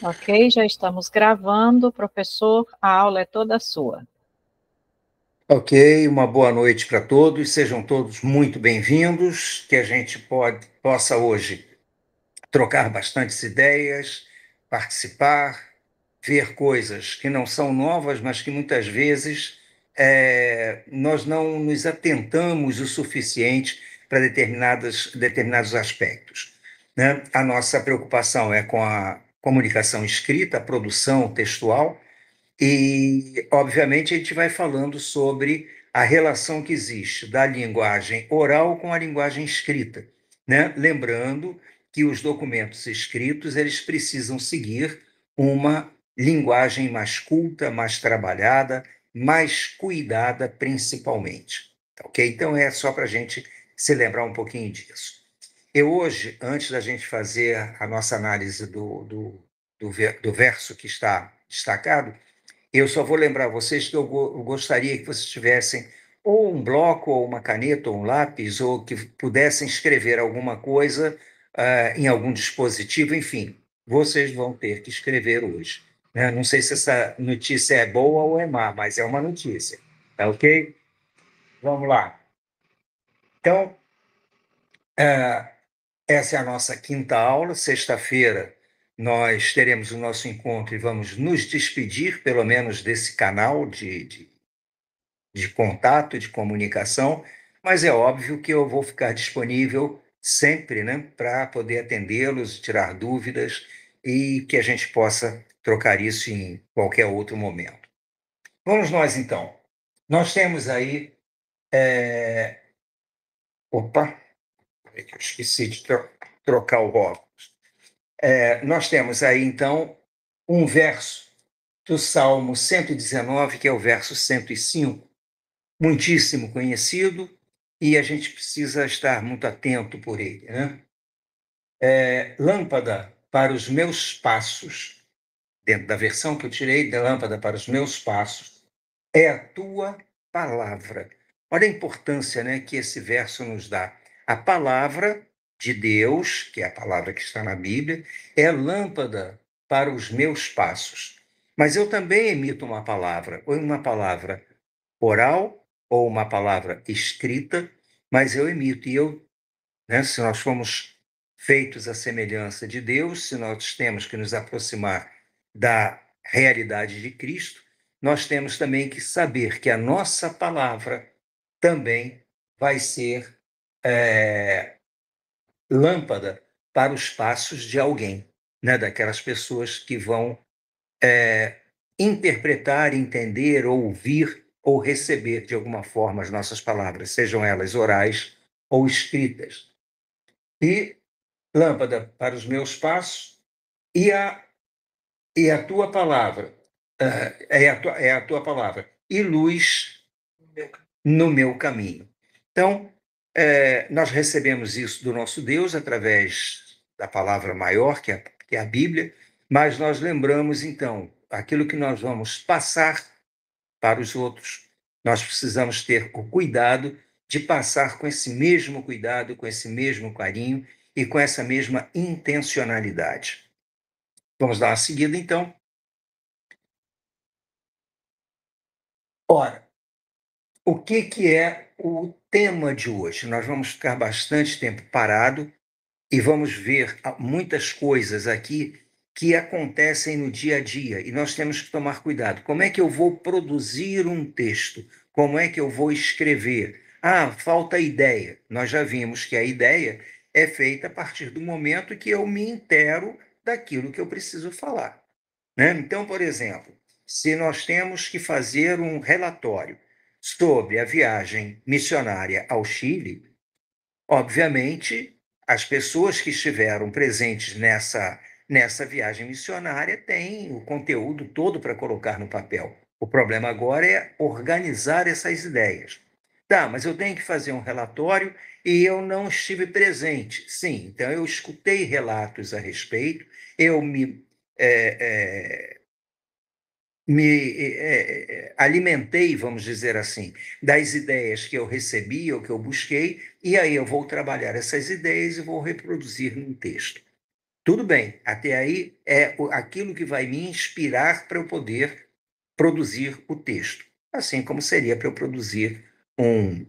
Ok, já estamos gravando. Professor, a aula é toda sua. Ok, uma boa noite para todos, sejam todos muito bem-vindos, que a gente possa hoje trocar bastantes ideias, participar, ver coisas que não são novas, mas que muitas vezes nós não nos atentamos o suficiente para determinados aspectos, né? A nossa preocupação é com a comunicação escrita, a produção textual, e, obviamente, a gente vai falando sobre a relação que existe da linguagem oral com a linguagem escrita, né? Lembrando que os documentos escritos eles precisam seguir uma linguagem mais culta, mais trabalhada, mais cuidada, principalmente. Tá ok? Então, é só para a gente se lembrar um pouquinho disso. Eu hoje, antes da gente fazer a nossa análise do verso que está destacado, eu só vou lembrar vocês que eu gostaria que vocês tivessem ou um bloco, ou uma caneta, ou um lápis, ou que pudessem escrever alguma coisa em algum dispositivo, enfim, vocês vão ter que escrever hoje, né? Não sei se essa notícia é boa ou é má, mas é uma notícia, tá ok? Vamos lá. Então, essa é a nossa quinta aula. Sexta-feira nós teremos o nosso encontro e vamos nos despedir, pelo menos, desse canal de contato, de comunicação, mas é óbvio que eu vou ficar disponível sempre, né, para poder atendê-los, tirar dúvidas e que a gente possa trocar isso em qualquer outro momento. Vamos nós, então. Nós temos aí. Opa, peraí que eu esqueci de trocar o óculos. Nós temos aí, então, um verso do Salmo 119, que é o verso 105, muitíssimo conhecido, e a gente precisa estar muito atento por ele, né? Lâmpada para os meus passos, dentro da versão que eu tirei, da lâmpada para os meus passos, é a tua palavra. Olha a importância, né, que esse verso nos dá. A palavra de Deus, que é a palavra que está na Bíblia, é lâmpada para os meus passos. Mas eu também emito uma palavra, ou uma palavra oral ou uma palavra escrita, mas eu emito. E eu, né, se nós fomos feitos à semelhança de Deus, se nós temos que nos aproximar da realidade de Cristo, nós temos também que saber que a nossa palavra também vai ser lâmpada para os passos de alguém, né, daquelas pessoas que vão interpretar, entender, ouvir ou receber de alguma forma as nossas palavras, sejam elas orais ou escritas. E lâmpada para os meus passos e a tua palavra, é a tua palavra, e luz no meu caminho. Então, nós recebemos isso do nosso Deus através da palavra maior, que é a Bíblia, mas nós lembramos, então, aquilo que nós vamos passar para os outros. Nós precisamos ter o cuidado de passar com esse mesmo cuidado, com esse mesmo carinho e com essa mesma intencionalidade. Vamos dar uma seguida, então. Ora, o que é o tema de hoje? Nós vamos ficar bastante tempo parado e vamos ver muitas coisas aqui que acontecem no dia a dia e nós temos que tomar cuidado. Como é que eu vou produzir um texto? Como é que eu vou escrever? Ah, falta ideia. Nós já vimos que a ideia é feita a partir do momento que eu me intero daquilo que eu preciso falar, né? Então, por exemplo, se nós temos que fazer um relatório sobre a viagem missionária ao Chile, obviamente, as pessoas que estiveram presentes nessa viagem missionária têm o conteúdo todo para colocar no papel. O problema agora é organizar essas ideias. Tá, mas eu tenho que fazer um relatório e eu não estive presente. Sim, então eu escutei relatos a respeito, eu me alimentei, vamos dizer assim, das ideias que eu recebi ou que eu busquei, e aí eu vou trabalhar essas ideias e vou reproduzir num texto. Tudo bem, até aí é aquilo que vai me inspirar para eu poder produzir o texto, assim como seria para eu produzir um,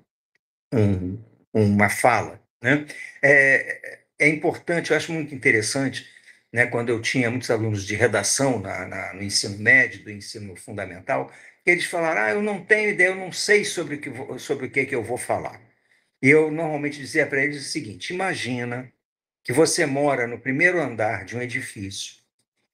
um, uma fala, né? É importante, eu acho muito interessante, né, quando eu tinha muitos alunos de redação no ensino médio, do ensino fundamental, que eles falaram, eu não tenho ideia, eu não sei sobre o que eu vou falar. E eu normalmente dizia para eles o seguinte, imagina que você mora no primeiro andar de um edifício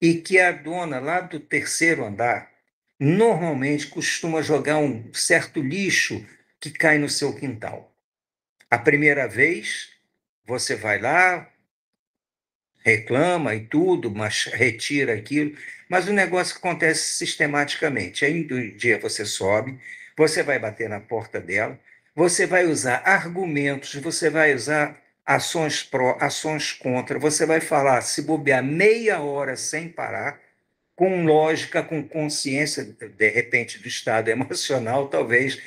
e que a dona lá do terceiro andar normalmente costuma jogar um certo lixo que cai no seu quintal. A primeira vez, você vai lá, reclama e tudo, mas retira aquilo, mas o negócio acontece sistematicamente. Aí um dia você sobe, você vai bater na porta dela, você vai usar argumentos, você vai usar ações pró, ações contra, você vai falar, se bobear meia hora sem parar, com lógica, com consciência, de repente, do estado emocional, talvez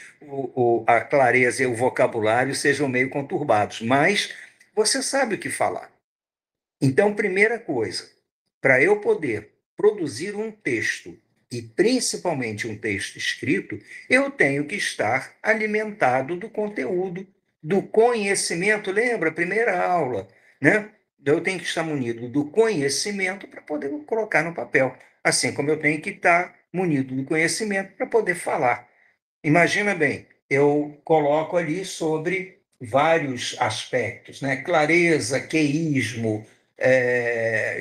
a clareza e o vocabulário sejam meio conturbados, mas você sabe o que falar. Então, primeira coisa, para eu poder produzir um texto, e principalmente um texto escrito, eu tenho que estar alimentado do conteúdo, do conhecimento. Lembra, primeira aula, né? Eu tenho que estar munido do conhecimento para poder colocar no papel, assim como eu tenho que estar munido do conhecimento para poder falar. Imagina bem, eu coloco ali sobre vários aspectos, né? Clareza, queísmo,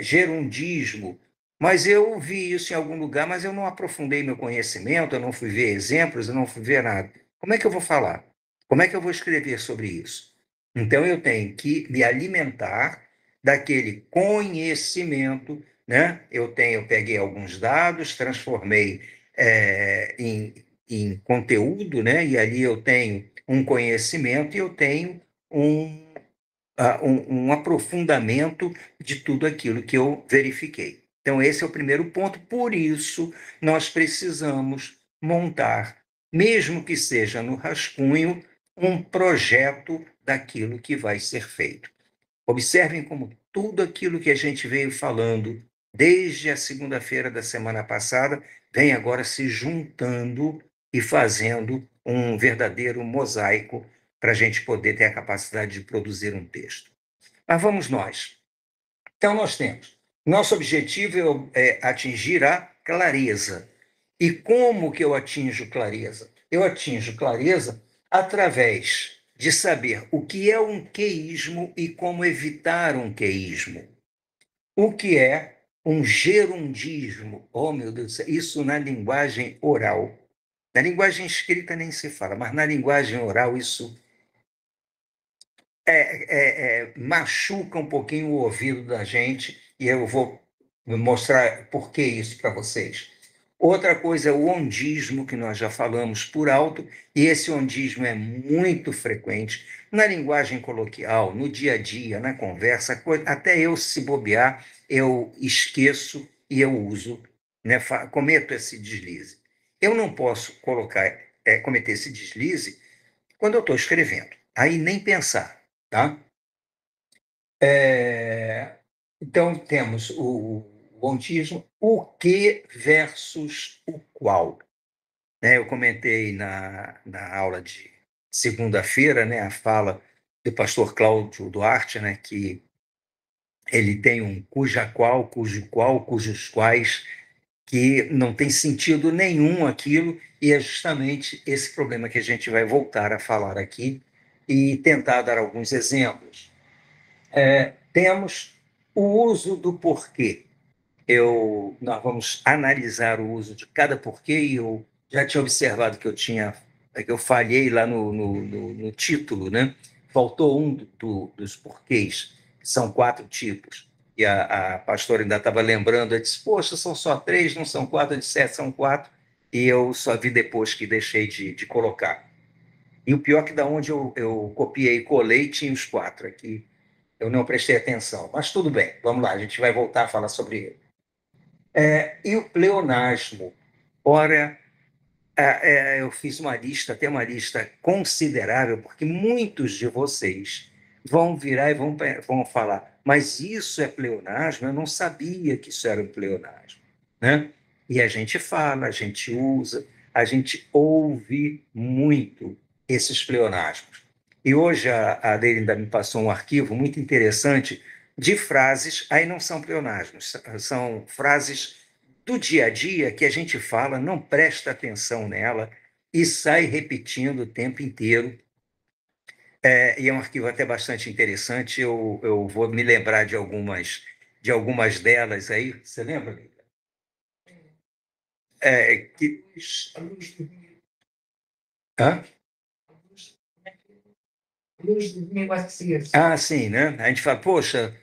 gerundismo, mas eu vi isso em algum lugar, mas eu não aprofundei meu conhecimento, eu não fui ver exemplos, eu não fui ver nada. Como é que eu vou falar? Como é que eu vou escrever sobre isso? Então eu tenho que me alimentar daquele conhecimento, né? Eu peguei alguns dados, transformei em conteúdo, né? E ali eu tenho um conhecimento e eu tenho um, um aprofundamento de tudo aquilo que eu verifiquei. Então, esse é o primeiro ponto. Por isso, nós precisamos montar, mesmo que seja no rascunho, um projeto daquilo que vai ser feito. Observem como tudo aquilo que a gente veio falando desde a segunda-feira da semana passada vem agora se juntando e fazendo um verdadeiro mosaico para a gente poder ter a capacidade de produzir um texto. Mas vamos nós. Então, nós temos. Nosso objetivo é atingir a clareza. E como que eu atinjo clareza? Eu atinjo clareza através de saber o que é um queísmo e como evitar um queísmo. O que é um gerundismo? Oh, meu Deus do céu, isso na linguagem oral. Na linguagem escrita nem se fala, mas na linguagem oral isso machuca um pouquinho o ouvido da gente, e eu vou mostrar por que isso para vocês. Outra coisa é o ondismo, que nós já falamos por alto, e esse ondismo é muito frequente na linguagem coloquial, no dia a dia, na conversa, até eu, se bobear, eu esqueço e eu uso, né, cometo esse deslize. Eu não posso cometer esse deslize quando eu estou escrevendo. Aí nem pensar, tá? Então, temos o ontismo, o que versus o qual. Né? Eu comentei na aula de segunda-feira, né, a fala do pastor Cláudio Duarte, né, que ele tem um cuja qual, cujo qual, cujos quais, que não tem sentido nenhum aquilo, e é justamente esse problema que a gente vai voltar a falar aqui e tentar dar alguns exemplos. Temos o uso do porquê. Nós vamos analisar o uso de cada porquê, e eu já tinha observado que eu falhei lá no título, né? Faltou um dos porquês, que são 4 tipos. E a pastora ainda estava lembrando, ela disse, poxa, são só 3, não são 4, eu disse, são 4, e eu só vi depois que deixei de colocar. E o pior é que da onde eu copiei e colei, tinha os 4 aqui, eu não prestei atenção, mas tudo bem, vamos lá, a gente vai voltar a falar sobre ele. E o pleonasmo? Ora, eu fiz uma lista, até uma lista considerável, porque muitos de vocês vão virar e vão falar, mas isso é pleonasmo? Eu não sabia que isso era um pleonasmo, né? E a gente fala, a gente usa, a gente ouve muito esses pleonasmos. E hoje a Adele me passou um arquivo muito interessante de frases, aí não são pleonasmos, são frases do dia a dia que a gente fala, não presta atenção nela e sai repetindo o tempo inteiro. E é um arquivo até bastante interessante. Eu vou me lembrar de algumas delas aí. Você lembra, Lívia? Que... Hã? Ah, sim, né? A gente fala, poxa,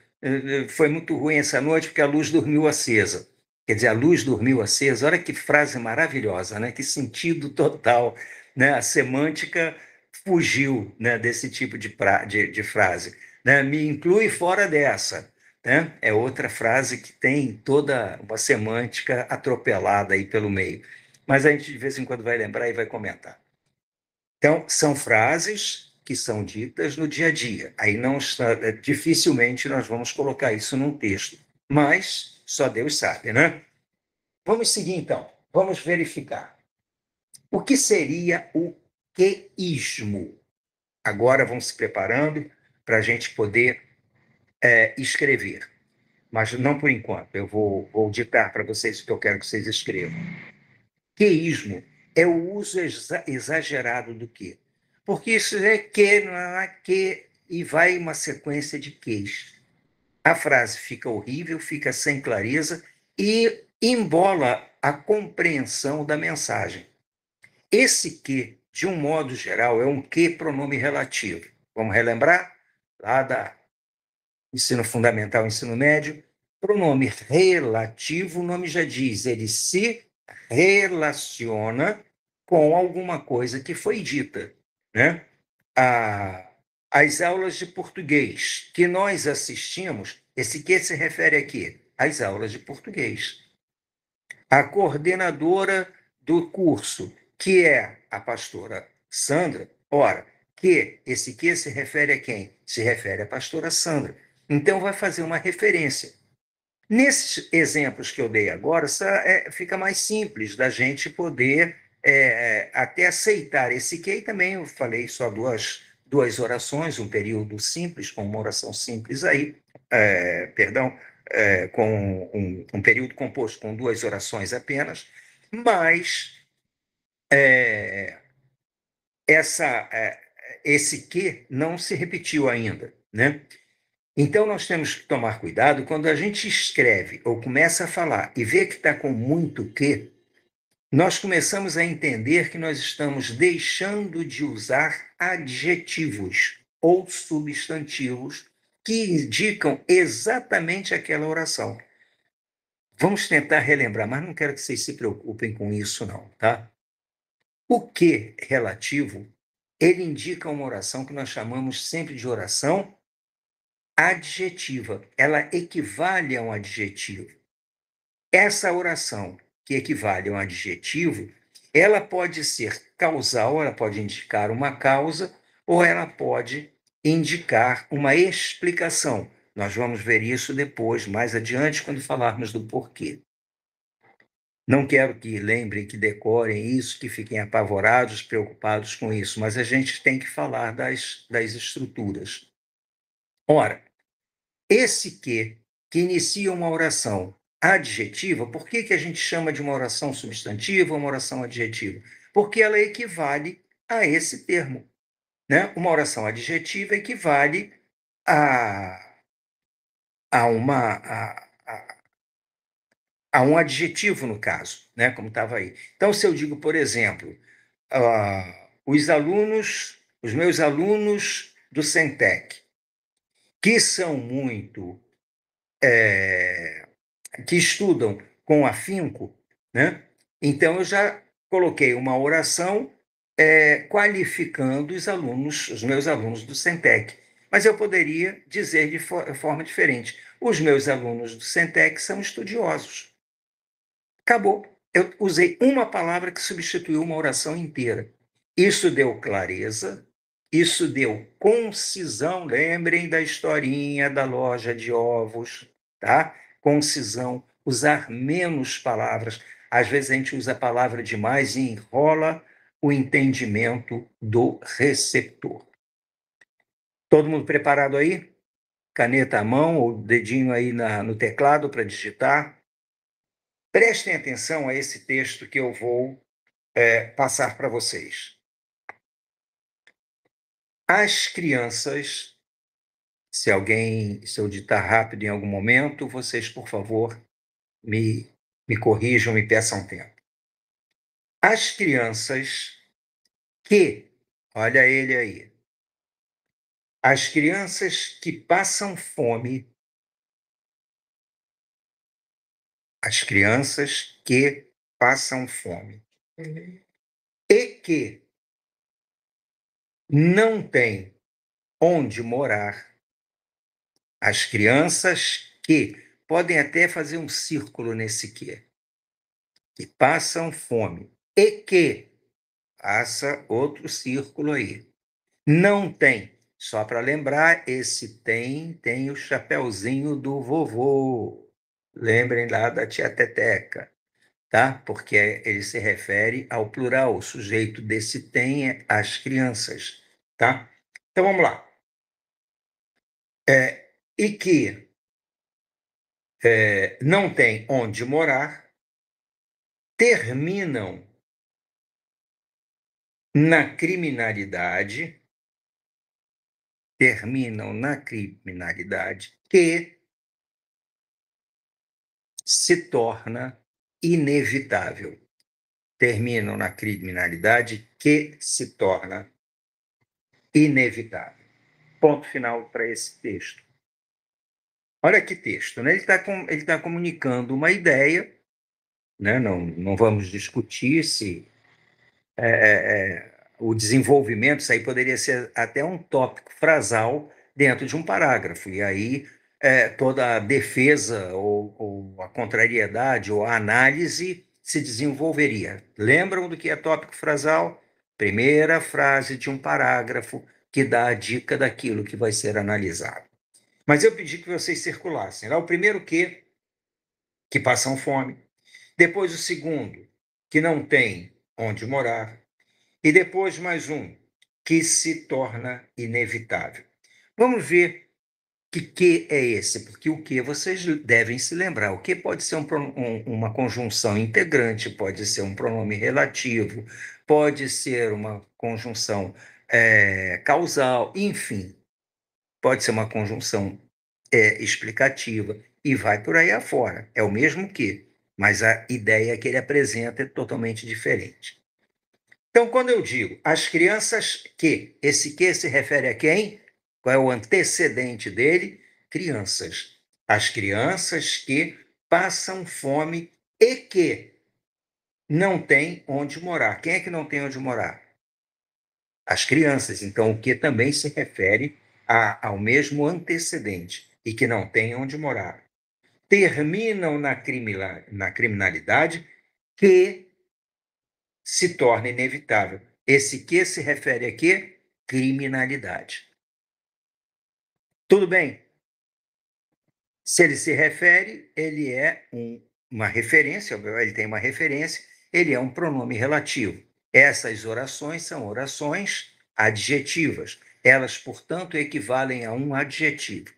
foi muito ruim essa noite porque a luz dormiu acesa. Quer dizer, a luz dormiu acesa. Olha que frase maravilhosa, né? Que sentido total, né? A semântica fugiu, né, desse tipo de frase, né? Me inclui fora dessa, né? É outra frase que tem toda uma semântica atropelada aí pelo meio. Mas a gente de vez em quando vai lembrar e vai comentar. Então, são frases que são ditas no dia a dia. Aí não está, dificilmente nós vamos colocar isso num texto, mas só Deus sabe, né? Vamos seguir então. Vamos verificar. O que seria o queísmo? Agora vamos se preparando para a gente poder escrever. Mas não por enquanto. Eu vou ditar para vocês o que eu quero que vocês escrevam. Queísmo é o uso exagerado do que. Porque isso é que, não é que, e vai uma sequência de queis. A frase fica horrível, fica sem clareza e embola a compreensão da mensagem. Esse que, de um modo geral, é um que pronome relativo. Vamos relembrar? Lá da ensino fundamental, ensino médio, pronome relativo, o nome já diz, ele se relaciona com alguma coisa que foi dita, né? As aulas de português que nós assistimos, esse que se refere a quê? Às aulas de português. A coordenadora do curso, que é a pastora Sandra, ora, esse que se refere a quem? Se refere à pastora Sandra. Então, vai fazer uma referência. Nesses exemplos que eu dei agora, fica mais simples da gente poder até aceitar esse que, e também eu falei só duas orações, um período simples, com uma oração simples aí, perdão, com um período composto com duas orações apenas, mas esse que não se repetiu ainda, né? Então, nós temos que tomar cuidado quando a gente escreve ou começa a falar e vê que está com muito que, nós começamos a entender que nós estamos deixando de usar adjetivos ou substantivos que indicam exatamente aquela oração. Vamos tentar relembrar, mas não quero que vocês se preocupem com isso, não, tá? O que relativo, ele indica uma oração que nós chamamos sempre de oração adjetiva. Ela equivale a um adjetivo. Essa oração, que equivale a um adjetivo, ela pode ser causal, ela pode indicar uma causa, ou ela pode indicar uma explicação. Nós vamos ver isso depois, mais adiante, quando falarmos do porquê. Não quero que lembrem, que decorem isso, que fiquem apavorados, preocupados com isso, mas a gente tem que falar das estruturas. Ora, esse que inicia uma oração adjetiva, por que a gente chama de uma oração substantiva ou uma oração adjetiva? Porque ela equivale a esse termo, né? Uma oração adjetiva equivale a, a, uma, a um adjetivo, no caso, né? Como estava aí. Então, se eu digo, por exemplo, os meus alunos do Centec, que são muito que estudam com afinco, né? Então eu já coloquei uma oração qualificando os meus alunos do Centec. Mas eu poderia dizer de forma diferente: os meus alunos do Centec são estudiosos. Acabou. Eu usei uma palavra que substituiu uma oração inteira. Isso deu clareza, isso deu concisão. Lembrem da historinha da loja de ovos, tá? Concisão, usar menos palavras. Às vezes a gente usa a palavra demais e enrola o entendimento do receptor. Todo mundo preparado aí? Caneta à mão ou dedinho aí no teclado para digitar? Prestem atenção a esse texto que eu vou passar para vocês. As crianças, se eu ditar rápido em algum momento, vocês, por favor, me corrijam, me peçam tempo. As crianças que, olha ele aí, as crianças que passam fome, as crianças que passam fome e que não têm onde morar, as crianças que podem até fazer um círculo nesse que passam fome e que passa outro círculo aí. Não tem. Só para lembrar, esse tem o chapeuzinho do vovô. Lembrem lá da tia Teteca, tá? Porque ele se refere ao plural. O sujeito desse tem é as crianças, tá? Então vamos lá. E que não tem onde morar, terminam na criminalidade, que se torna inevitável. Terminam na criminalidade que se torna inevitável. Ponto final para esse texto. Olha que texto, né? Ele tá comunicando uma ideia, né? Não vamos discutir se o desenvolvimento, isso aí poderia ser até um tópico frasal dentro de um parágrafo, e aí toda a defesa ou a contrariedade ou a análise se desenvolveria. Lembram do que é tópico frasal? Primeira frase de um parágrafo que dá a dica daquilo que vai ser analisado. Mas eu pedi que vocês circulassem. Lá o primeiro que passam fome. Depois o segundo, que não tem onde morar. E depois mais um, que se torna inevitável. Vamos ver que é esse, porque o que vocês devem se lembrar. O que pode ser uma conjunção integrante, pode ser um pronome relativo, pode ser uma conjunção causal, enfim, pode ser uma conjunção explicativa e vai por aí afora. É o mesmo que, mas a ideia que ele apresenta é totalmente diferente. Então, quando eu digo as crianças que, esse que se refere a quem? Qual é o antecedente dele? Crianças. As crianças que passam fome e que não têm onde morar. Quem é que não tem onde morar? As crianças. Então, o que também se refere ao mesmo antecedente e que não têm onde morar. Terminam na criminalidade que se torna inevitável. Esse que se refere a quê? Criminalidade. Tudo bem? Se ele se refere, ele é uma referência, ele tem uma referência, ele é um pronome relativo. Essas orações são orações adjetivas. Elas, portanto, equivalem a um adjetivo.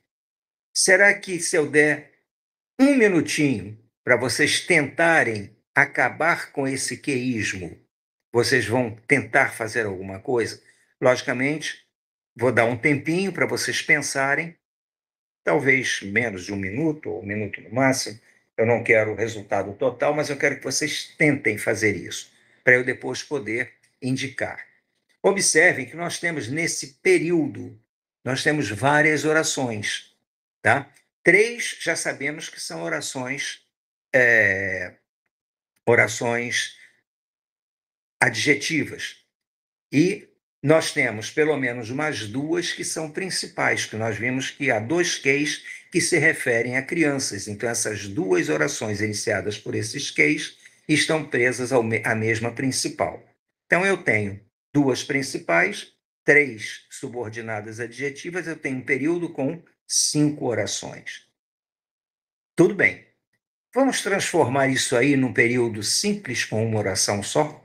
Será que se eu der um minutinho para vocês tentarem acabar com esse queísmo, vocês vão tentar fazer alguma coisa? Logicamente, vou dar um tempinho para vocês pensarem, talvez menos de um minuto, ou um minuto no máximo. Eu não quero o resultado total, mas eu quero que vocês tentem fazer isso, para eu depois poder indicar. Observem que nós temos nesse período, nós temos várias orações, tá? 3 já sabemos que são orações adjetivas. E nós temos pelo menos mais 2 que são principais, que nós vimos que há 2 queis que se referem a crianças. Então, essas 2 orações iniciadas por esses queis estão presas à mesma principal. Então, eu tenho 2 principais 3 subordinadas adjetivas, eu tenho um período com 5 orações. Tudo bem. Vamos transformar isso aí num período simples com uma oração só?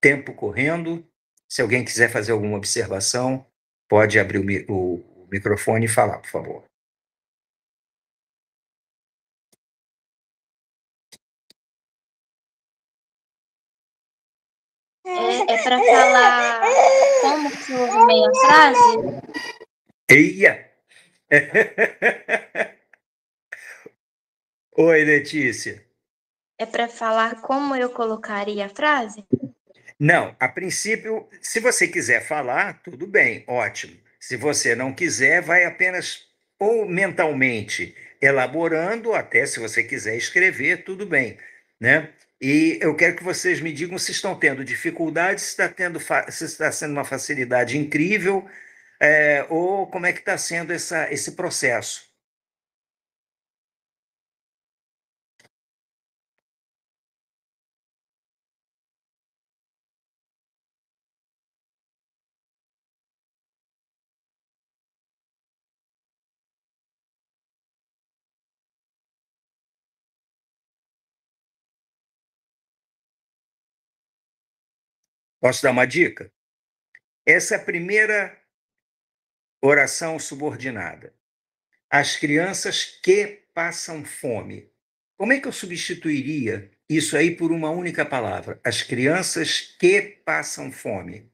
Tempo correndo. Se alguém quiser fazer alguma observação, pode abrir o microfone e falar, por favor. É para falar como que eu arrumei a frase? Eia! Oi, Letícia. É para falar como eu colocaria a frase? Não, a princípio, se você quiser falar, tudo bem, ótimo. Se você não quiser, vai apenas ou mentalmente elaborando, até se você quiser escrever, tudo bem, né? E eu quero que vocês me digam se estão tendo dificuldade, se está sendo uma facilidade incrível, ou como é que está sendo esse processo. Posso dar uma dica? Essa é a primeira oração subordinada. As crianças que passam fome. Como é que eu substituiria isso aí por uma única palavra? As crianças que passam fome.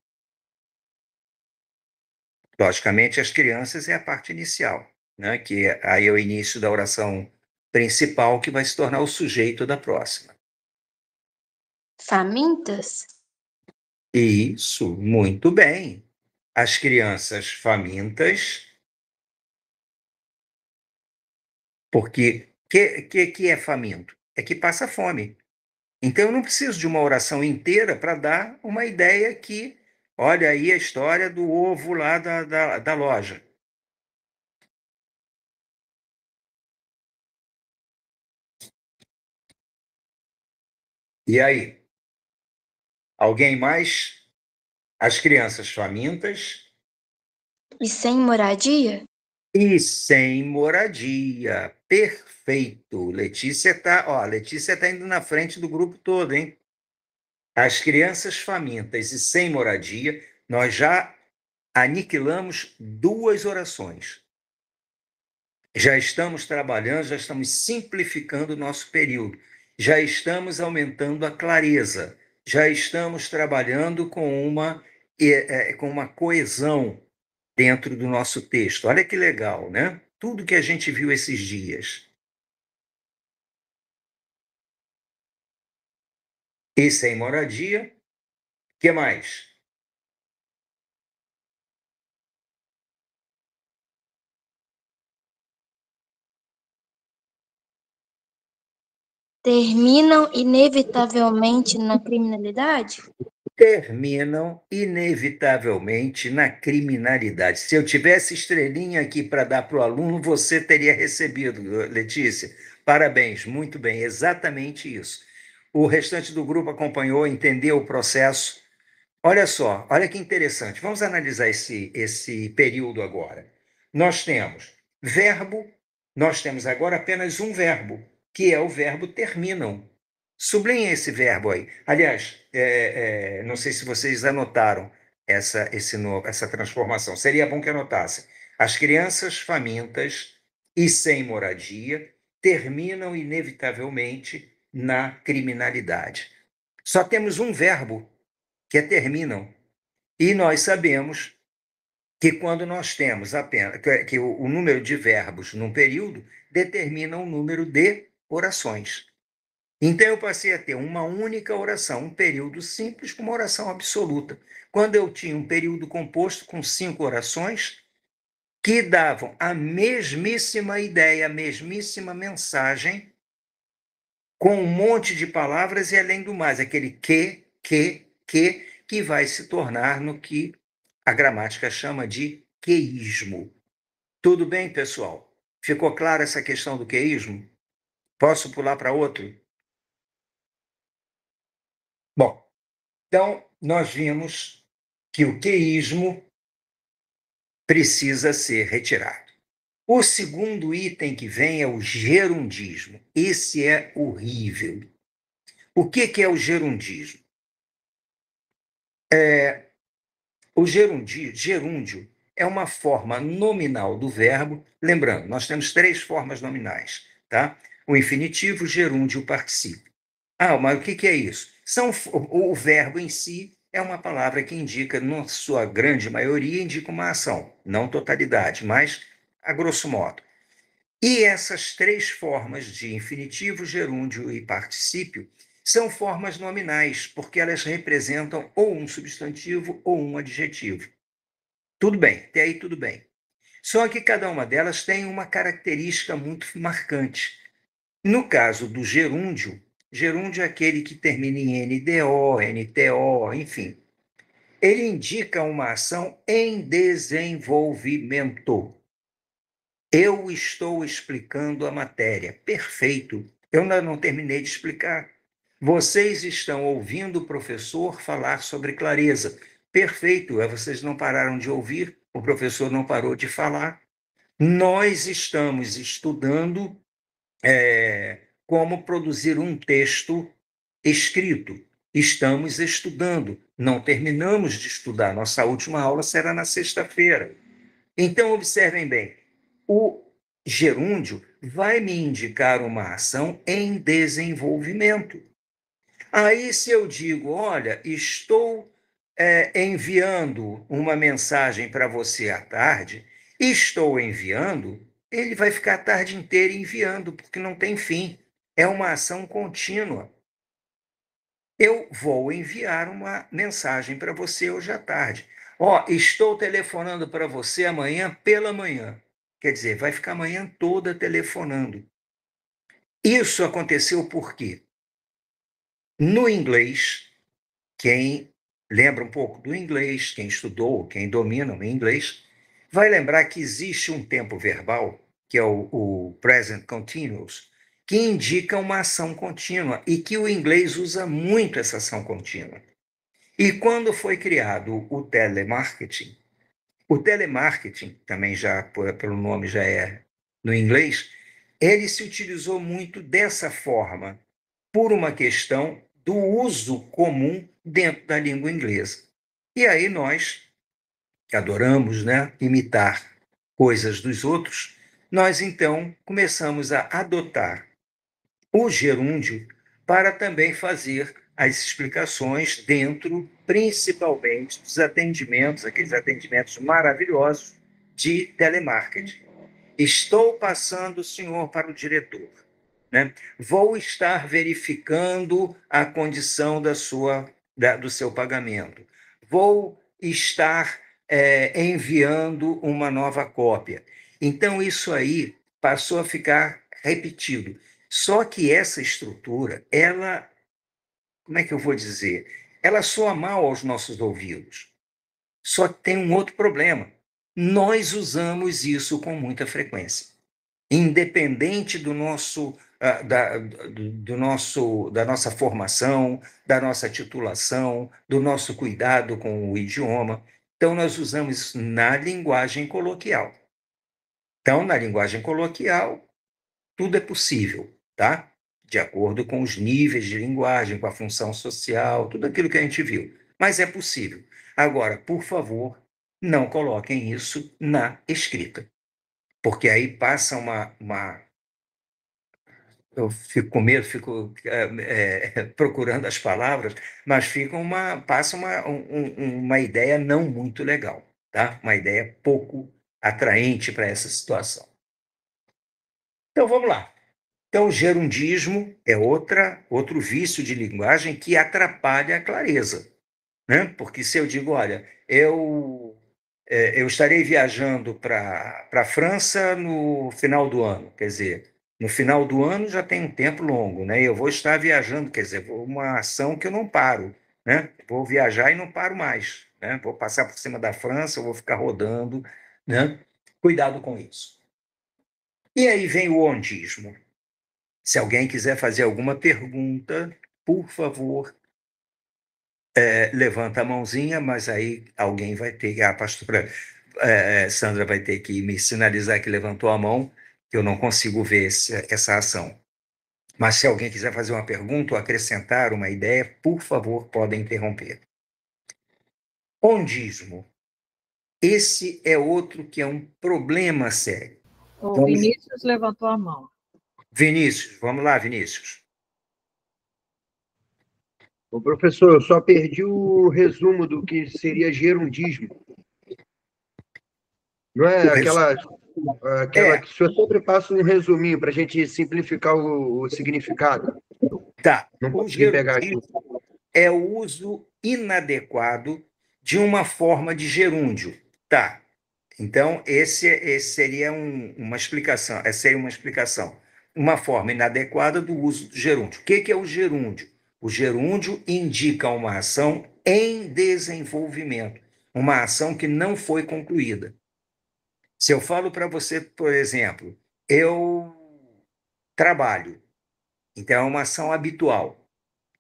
Logicamente, as crianças é a parte inicial, né? Que aí é o início da oração principal, que vai se tornar o sujeito da próxima. Famintas? Isso, muito bem. As crianças famintas, porque que é faminto? É que passa fome. Então, eu não preciso de uma oração inteira para dar uma ideia que, olha aí a história do ovo lá da loja. E aí? Alguém mais? As crianças famintas E sem moradia? e sem moradia. Perfeito. Letícia tá indo na frente do grupo todo, hein? As crianças famintas e sem moradia, nós já aniquilamos 2 orações. Já estamos trabalhando, já estamos simplificando o nosso período, já estamos aumentando a clareza, já estamos trabalhando com uma coesão dentro do nosso texto. Olha que legal, né? Tudo que a gente viu esses dias. E sem moradia, o que mais? Terminam inevitavelmente na criminalidade? Terminam inevitavelmente na criminalidade. Se eu tivesse estrelinha aqui para dar para o aluno, você teria recebido, Letícia. Parabéns, muito bem, exatamente isso. O restante do grupo acompanhou, entendeu o processo. Olha só, olha que interessante. Vamos analisar esse período agora. Nós temos verbo, nós temos agora apenas um verbo, que é o verbo terminam. Sublinhe esse verbo aí. Aliás, não sei se vocês anotaram essa transformação. Seria bom que anotassem. As crianças famintas e sem moradia terminam inevitavelmente na criminalidade. Só temos um verbo, que é terminam. E nós sabemos que quando nós temos apenas que o número de verbos num período determina o número de orações. Então eu passei a ter uma única oração, um período simples com uma oração absoluta. Quando eu tinha um período composto com 5 orações que davam a mesmíssima ideia, a mesmíssima mensagem, com um monte de palavras e, além do mais, aquele que vai se tornar no que a gramática chama de queísmo. Tudo bem, pessoal? Ficou clara essa questão do queísmo? Posso pular para outro? Bom, então nós vimos que o queísmo precisa ser retirado. O segundo item que vem é o gerundismo. Esse é horrível. O que é o gerundismo? O gerúndio é uma forma nominal do verbo. Lembrando, nós temos 3 formas nominais, tá? O infinitivo, o gerúndio e o particípio. Mas o que é isso? O verbo em si é uma palavra que indica, na sua grande maioria, indica uma ação, não totalidade, mas a grosso modo. E essas 3 formas de infinitivo, gerúndio e particípio são formas nominais, porque elas representam ou um substantivo ou um adjetivo. Tudo bem, até aí tudo bem. Só que cada uma delas tem uma característica muito marcante. No caso do gerúndio, gerúndio é aquele que termina em NDO, NTO, enfim. Ele indica uma ação em desenvolvimento. Eu estou explicando a matéria. Perfeito. Eu ainda não terminei de explicar. Vocês estão ouvindo o professor falar sobre clareza. Perfeito. Vocês não pararam de ouvir, o professor não parou de falar. Nós estamos estudando como produzir um texto escrito. Estamos estudando. Não terminamos de estudar. Nossa última aula será na sexta-feira. Então, observem bem. O gerúndio vai me indicar uma ação em desenvolvimento. Aí, se eu digo, olha, estou enviando uma mensagem para você à tarde, estou enviando, ele vai ficar a tarde inteira enviando, porque não tem fim. É uma ação contínua. Eu vou enviar uma mensagem para você hoje à tarde. Estou telefonando para você amanhã pela manhã. Quer dizer, vai ficar a manhã toda telefonando. Isso aconteceu por quê? No inglês, quem lembra um pouco do inglês, quem estudou, quem domina o inglês, vai lembrar que existe um tempo verbal, que é o present continuous, que indica uma ação contínua e que o inglês usa muito essa ação contínua. E quando foi criado o telemarketing, também já pelo nome já é no inglês, ele se utilizou muito dessa forma, por uma questão do uso comum dentro da língua inglesa. E aí nós, que adoramos, né, imitar coisas dos outros, nós então começamos a adotar o gerúndio para também fazer as explicações dentro, principalmente, dos atendimentos, aqueles atendimentos maravilhosos de telemarketing. Estou passando o senhor para o diretor. Né? Vou estar verificando a condição do seu pagamento. Vou estar enviando uma nova cópia. Então, isso aí passou a ficar repetido. Só que essa estrutura, como é que eu vou dizer? Ela soa mal aos nossos ouvidos. Só que tem um outro problema. Nós usamos isso com muita frequência. Independente do nosso, da nossa formação, da nossa titulação, do nosso cuidado com o idioma. Então, nós usamos isso na linguagem coloquial. Então, na linguagem coloquial, tudo é possível, tá? De acordo com os níveis de linguagem, com a função social, tudo aquilo que a gente viu. Mas é possível. Agora, por favor, não coloquem isso na escrita, porque aí passa eu fico com medo, fico procurando as palavras, mas passa uma ideia não muito legal, tá? Uma ideia pouco atraente para essa situação. Então, vamos lá. Então, o gerundismo é outro vício de linguagem que atrapalha a clareza, né? Porque se eu digo, olha, eu estarei viajando para a França no final do ano, quer dizer, no final do ano já tem um tempo longo, né? Eu vou estar viajando, quer dizer, uma ação que eu não paro, né? Vou viajar e não paro mais, né? Vou passar por cima da França, vou ficar rodando, né? Cuidado com isso. E aí vem o ondismo. Se alguém quiser fazer alguma pergunta, por favor, Levanta a mãozinha, mas aí alguém vai ter, a pastora Sandra vai ter que me sinalizar que levantou a mão, que eu não consigo ver essa ação. Mas se alguém quiser fazer uma pergunta ou acrescentar uma ideia, por favor, podem interromper. Ondismo. Esse é outro que é um problema sério. O Vinícius levantou a mão. Vinícius, vamos lá, Vinícius. Ô, professor, eu só perdi o resumo do que seria gerundismo. Não é aquela que o senhor sempre passa um resuminho para a gente simplificar o significado. Tá. Não O consegui pegar aqui. gerundismo é o uso inadequado de uma forma de gerúndio. Tá. Então, esse seria uma explicação. Essa seria uma explicação. Uma forma inadequada do uso do gerúndio. O que é o gerúndio? O gerúndio indica uma ação em desenvolvimento, uma ação que não foi concluída. Se eu falo para você, por exemplo, eu trabalho, então é uma ação habitual.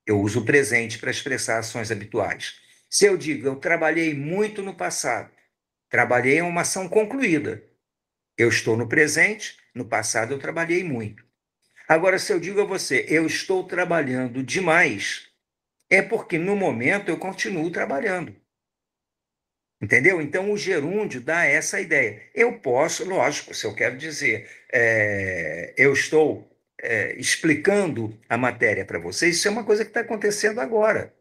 Eu uso o presente para expressar ações habituais. Se eu digo, eu trabalhei muito no passado, trabalhei é uma ação concluída. Eu estou no presente, no passado eu trabalhei muito. Agora, se eu digo a você, eu estou trabalhando demais, é porque no momento eu continuo trabalhando. Entendeu? Então, o gerúndio dá essa ideia. Eu posso, lógico, se eu quero dizer, eu estou explicando a matéria para vocês, isso é uma coisa que está acontecendo agora.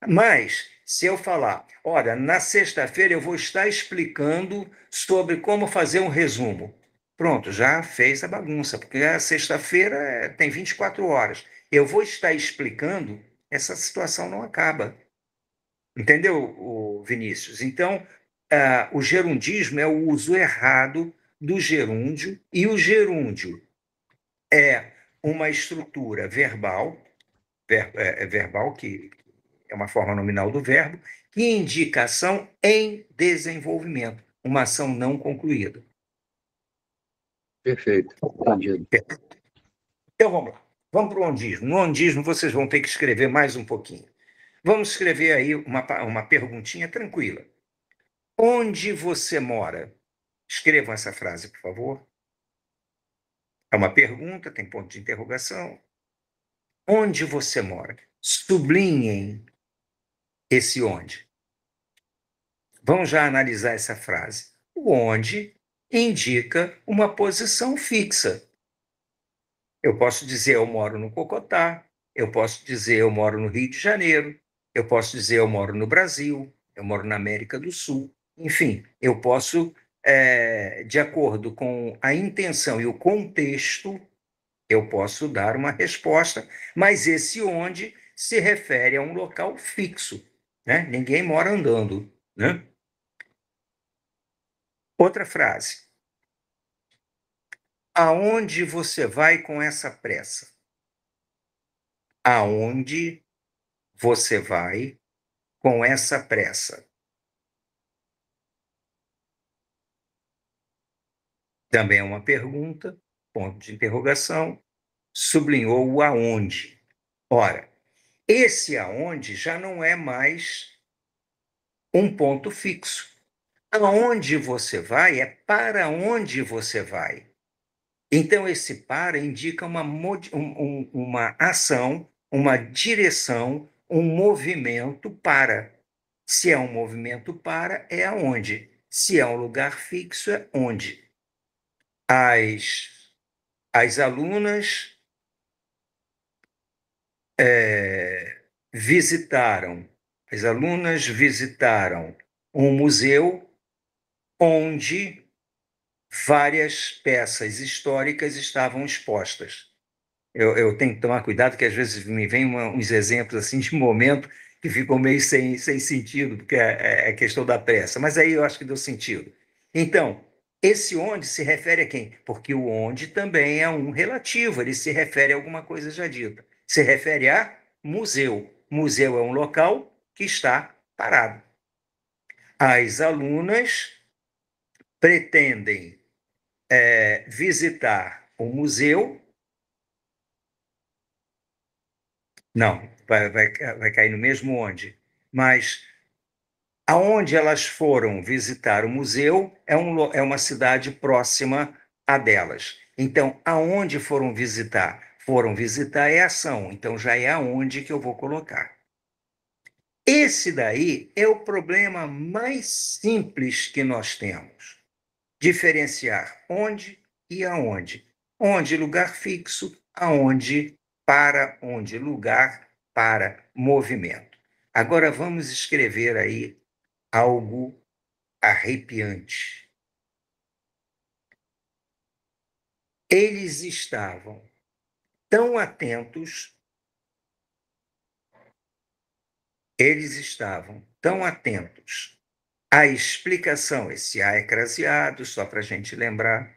Mas, se eu falar, olha, na sexta-feira eu vou estar explicando sobre como fazer um resumo. Pronto, já fez a bagunça, porque a sexta-feira tem 24 horas. Eu vou estar explicando, essa situação não acaba. Entendeu, Vinícius? Então, o gerundismo é o uso errado do gerúndio, e o gerúndio é uma estrutura verbal, verbal, que é uma forma nominal do verbo, que indica ação em desenvolvimento, uma ação não concluída. Perfeito, entendido. Então, vamos lá. Vamos para o ondismo. No ondismo, vocês vão ter que escrever mais um pouquinho. Vamos escrever aí uma perguntinha tranquila. Onde você mora? Escrevam essa frase, por favor. É uma pergunta, tem ponto de interrogação. Onde você mora? Sublinhem esse onde. Vamos já analisar essa frase. O onde indica uma posição fixa. Eu posso dizer eu moro no Cocotá, eu posso dizer eu moro no Rio de Janeiro, eu posso dizer eu moro no Brasil, eu moro na América do Sul. Enfim, eu posso, de acordo com a intenção e o contexto, eu posso dar uma resposta, mas esse onde se refere a um local fixo, né? Ninguém mora andando, né? Outra frase. Aonde você vai com essa pressa? Aonde você vai com essa pressa? Também é uma pergunta, ponto de interrogação, sublinhou o aonde. Ora, esse aonde já não é mais um ponto fixo. Aonde você vai é para onde você vai. Então, esse para indica uma ação, uma direção, um movimento para. Se é um movimento para, é aonde. Se é um lugar fixo, é onde. As alunas as alunas visitaram um museu onde várias peças históricas estavam expostas. Eu tenho que tomar cuidado, que às vezes me vem uns exemplos assim de momento que ficam meio sem sentido, porque é questão da pressa, mas aí eu acho que deu sentido. Então, esse onde se refere a quem? Porque o onde também é um relativo, ele se refere a alguma coisa já dita. Se refere a museu. Museu é um local que está parado. As alunas pretendem visitar o museu. Não, vai cair no mesmo onde. Mas aonde elas foram visitar o museu é uma cidade próxima a delas. Então, aonde foram visitar? Foram visitar é ação, então já é aonde que eu vou colocar. Esse daí é o problema mais simples que nós temos. Diferenciar onde e aonde. Onde lugar fixo, aonde, para onde lugar, para movimento. Agora vamos escrever aí algo arrepiante. Eles estavam tão atentos, à explicação, esse A é craseado, só para a gente lembrar.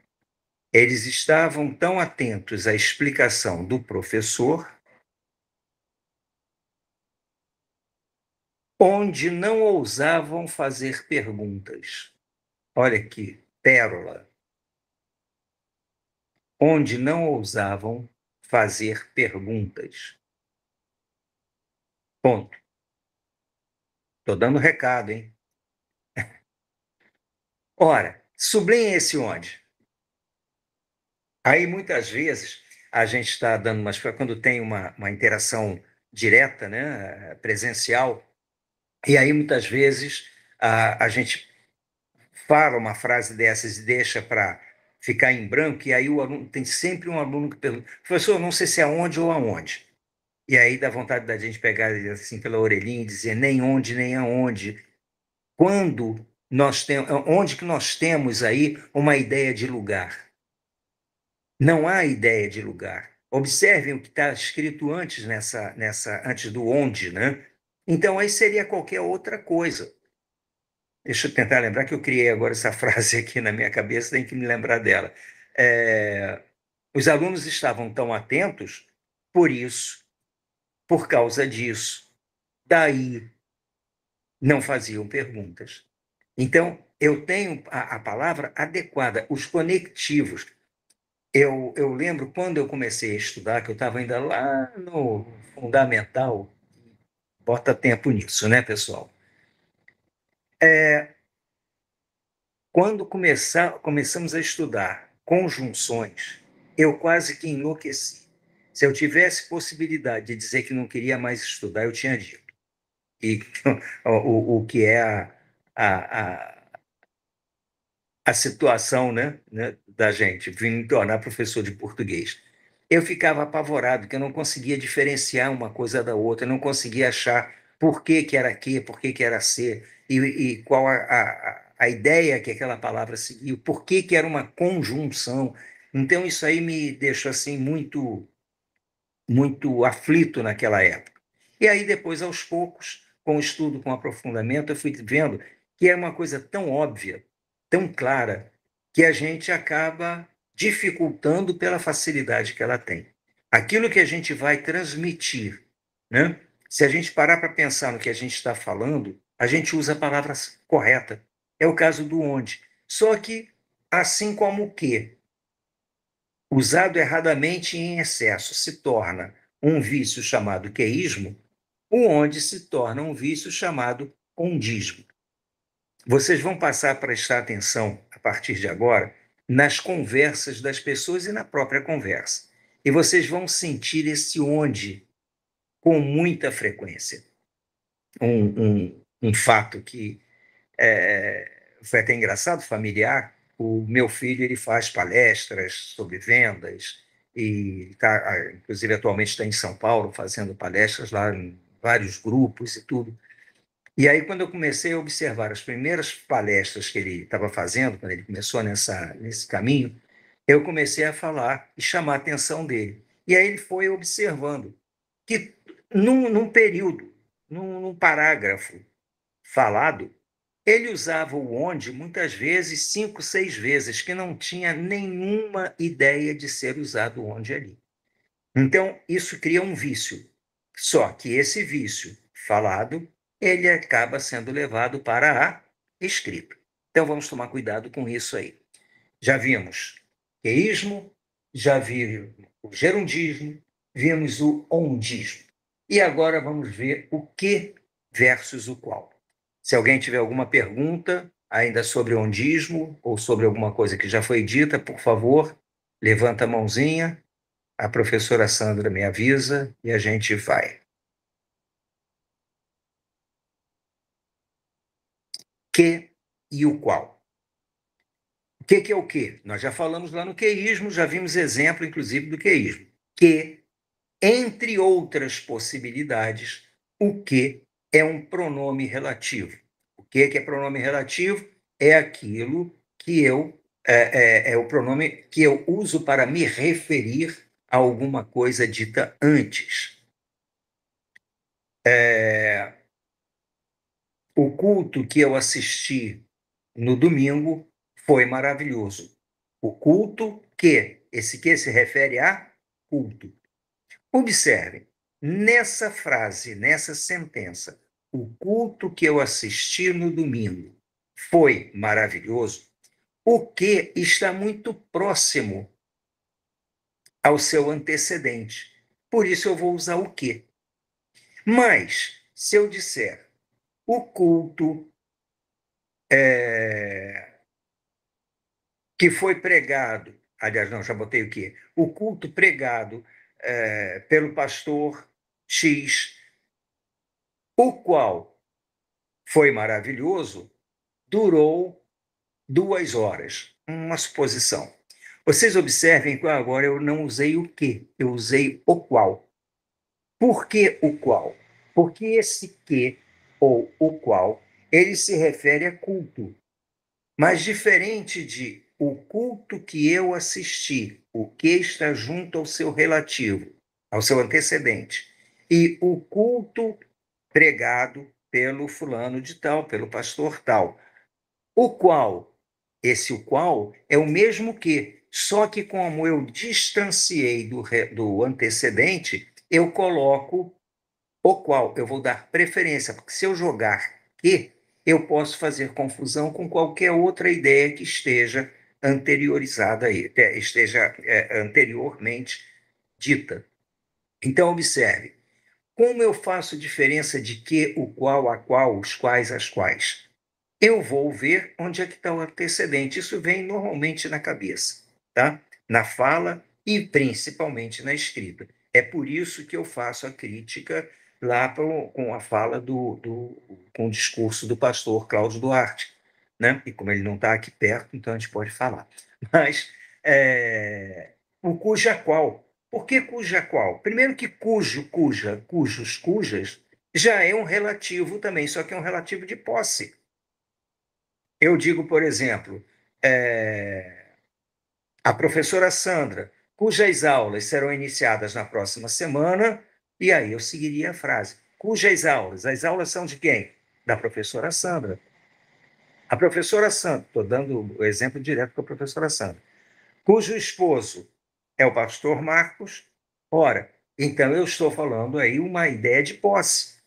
Eles estavam tão atentos à explicação do professor, onde não ousavam fazer perguntas. Olha que pérola. Onde não ousavam fazer perguntas. Ponto. Estou dando recado, hein? Ora, sublinhe esse onde. Aí, muitas vezes, a gente está dando umas... Quando tem uma interação direta, né, presencial, e aí, muitas vezes, a gente fala uma frase dessas e deixa para ficar em branco, e aí o aluno tem sempre um aluno que pergunta, professor, não sei se é onde ou aonde. E aí dá vontade da gente pegar ele assim pela orelhinha e dizer nem onde, nem aonde. Quando nós temos, onde que nós temos aí uma ideia de lugar? Não há ideia de lugar. Observem o que está escrito antes antes do onde, né? Então aí seria qualquer outra coisa. Deixa eu tentar lembrar que eu criei agora essa frase aqui na minha cabeça, tem que me lembrar dela. Os alunos estavam tão atentos, por isso, por causa disso, daí não faziam perguntas. Então, eu tenho a palavra adequada, os conectivos. Eu lembro quando eu comecei a estudar, que eu estava ainda lá no fundamental, bota tempo nisso, né, pessoal? Quando começamos a estudar conjunções, eu quase que enlouqueci. Se eu tivesse possibilidade de dizer que não queria mais estudar, eu tinha dito. E o que é a, a situação, né, da gente vir me tornar professor de português. Eu ficava apavorado, que eu não conseguia diferenciar uma coisa da outra, eu não conseguia achar por que era Q, por que era C, e qual a ideia que aquela palavra seguia, por que era uma conjunção. Então, isso aí me deixou assim, muito, muito aflito naquela época. E aí, depois, aos poucos, com o estudo, com aprofundamento, eu fui vendo que é uma coisa tão óbvia, tão clara, que a gente acaba dificultando pela facilidade que ela tem. Aquilo que a gente vai transmitir, né? Se a gente parar para pensar no que a gente está falando, a gente usa a palavra correta. É o caso do onde. Só que, assim como o que, usado erradamente e em excesso, se torna um vício chamado queísmo, o onde se torna um vício chamado ondismo. Vocês vão passar a prestar atenção, a partir de agora, nas conversas das pessoas e na própria conversa. E vocês vão sentir esse onde com muita frequência. Um fato que foi até engraçado, familiar. O meu filho ele faz palestras sobre vendas e inclusive atualmente está em São Paulo fazendo palestras lá em vários grupos e tudo. E aí, quando eu comecei a observar as primeiras palestras que ele estava fazendo, quando ele começou nesse caminho, eu comecei a falar e chamar a atenção dele. E aí ele foi observando que num período, num parágrafo falado, ele usava o onde muitas vezes 5, 6 vezes, que não tinha nenhuma ideia de ser usado o onde ali. Então, isso cria um vício. Só que esse vício falado, ele acaba sendo levado para a escrita. Então, vamos tomar cuidado com isso aí. Já vimos queísmo, já vimos o gerundismo, vimos o ondismo. E agora vamos ver o que versus o qual. Se alguém tiver alguma pergunta ainda sobre ondismo ou sobre alguma coisa que já foi dita, por favor, levanta a mãozinha, a professora Sandra me avisa e a gente vai. Que e o qual. O que é o que? Nós já falamos lá no queísmo, já vimos exemplo, inclusive, do queísmo. Que, entre outras possibilidades, o que é um pronome relativo. O que é pronome relativo? É aquilo que é o pronome que eu uso para me referir a alguma coisa dita antes. O culto que eu assisti no domingo foi maravilhoso. O culto que, esse que se refere a culto. Observe, nessa frase, nessa sentença, o culto que eu assisti no domingo foi maravilhoso, o que está muito próximo ao seu antecedente. Por isso eu vou usar o que. Mas, se eu disser o culto que foi pregado, aliás, não, já botei o quê? O culto pregado pelo pastor X, o qual foi maravilhoso, durou 2 horas. Uma suposição. Vocês observem que agora eu não usei o que, eu usei o qual. Por que o qual? Porque esse que, ou o qual, ele se refere a culto. Mas diferente de o culto que eu assisti, o que está junto ao seu relativo, ao seu antecedente, e o culto pregado pelo fulano de tal, pelo pastor tal, o qual, o qual é o mesmo que, só que como eu distanciei do antecedente, eu coloco o qual, eu vou dar preferência, porque se eu jogar que, eu posso fazer confusão com qualquer outra ideia que esteja anteriorizada aí, esteja anteriormente dita. Então, observe, como eu faço diferença de que, o qual, a qual, os quais, as quais? Eu vou ver onde é que está o antecedente. Isso vem normalmente na cabeça, tá? Na fala e principalmente na escrita. É por isso que eu faço a crítica lá com a fala com o discurso do pastor Cláudio Duarte, né? E como ele não está aqui perto, então a gente pode falar. Mas o cuja qual. Por que cuja qual? Primeiro que cujo, cuja, cujos, cujas já é um relativo também, só que é um relativo de posse. Eu digo, por exemplo, a professora Sandra, cujas aulas serão iniciadas na próxima semana, e aí eu seguiria a frase. Cujas aulas? As aulas são de quem? Da professora Sandra. A professora Sandra, estou dando o exemplo direto para a professora Sandra, cujo esposo é o pastor Marcos. Ora, então eu estou falando aí uma ideia de posse.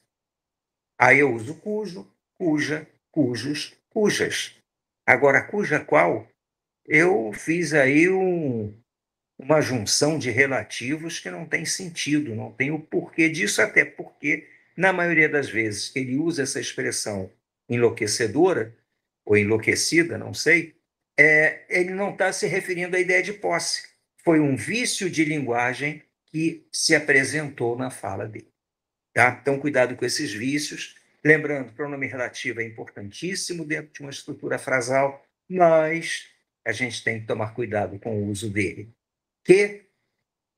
Aí eu uso cujo, cuja, cujos, cujas. Agora, cuja qual? Eu fiz aí uma junção de relativos que não tem sentido, não tem o porquê disso, até porque, na maioria das vezes, que ele usa essa expressão enlouquecedora, ou enlouquecida, não sei, ele não está se referindo à ideia de posse. Foi um vício de linguagem que se apresentou na fala dele. Tá? Então, cuidado com esses vícios. Lembrando, pronome relativo é importantíssimo dentro de uma estrutura frasal, mas a gente tem que tomar cuidado com o uso dele. Que,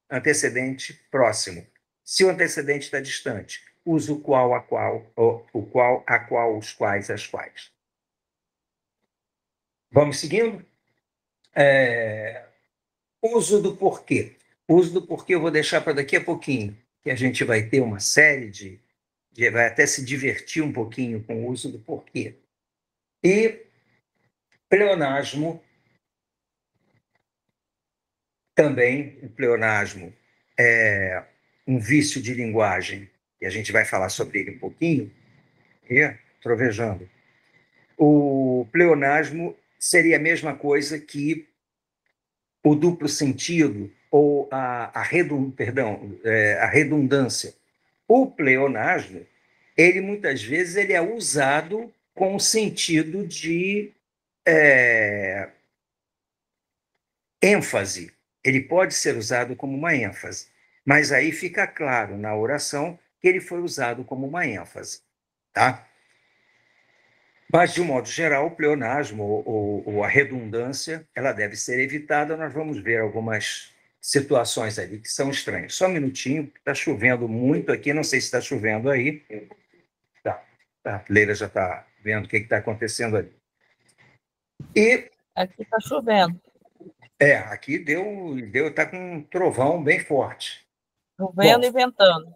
antecedente, próximo. Se o antecedente está distante, usa o qual, a qual, o qual, a qual, os quais, as quais. Vamos seguindo? Uso do porquê. Uso do porquê eu vou deixar para daqui a pouquinho, que a gente vai ter uma série vai até se divertir um pouquinho com o uso do porquê. E pleonasmo, também o pleonasmo é um vício de linguagem, e a gente vai falar sobre ele um pouquinho, e trovejando. O pleonasmo seria a mesma coisa que o duplo sentido ou a redundância. O pleonasmo, ele muitas vezes ele é usado com o sentido de ênfase. Ele pode ser usado como uma ênfase, mas aí fica claro na oração que ele foi usado como uma ênfase, tá? Mas, de um modo geral, o pleonasmo ou a redundância, ela deve ser evitada. Nós vamos ver algumas situações ali que são estranhas. Só um minutinho, está chovendo muito aqui, não sei se está chovendo aí. Tá. A Leila já está vendo o que está acontecendo ali. E Aqui está chovendo. aqui está com um trovão bem forte. Chovendo e ventando.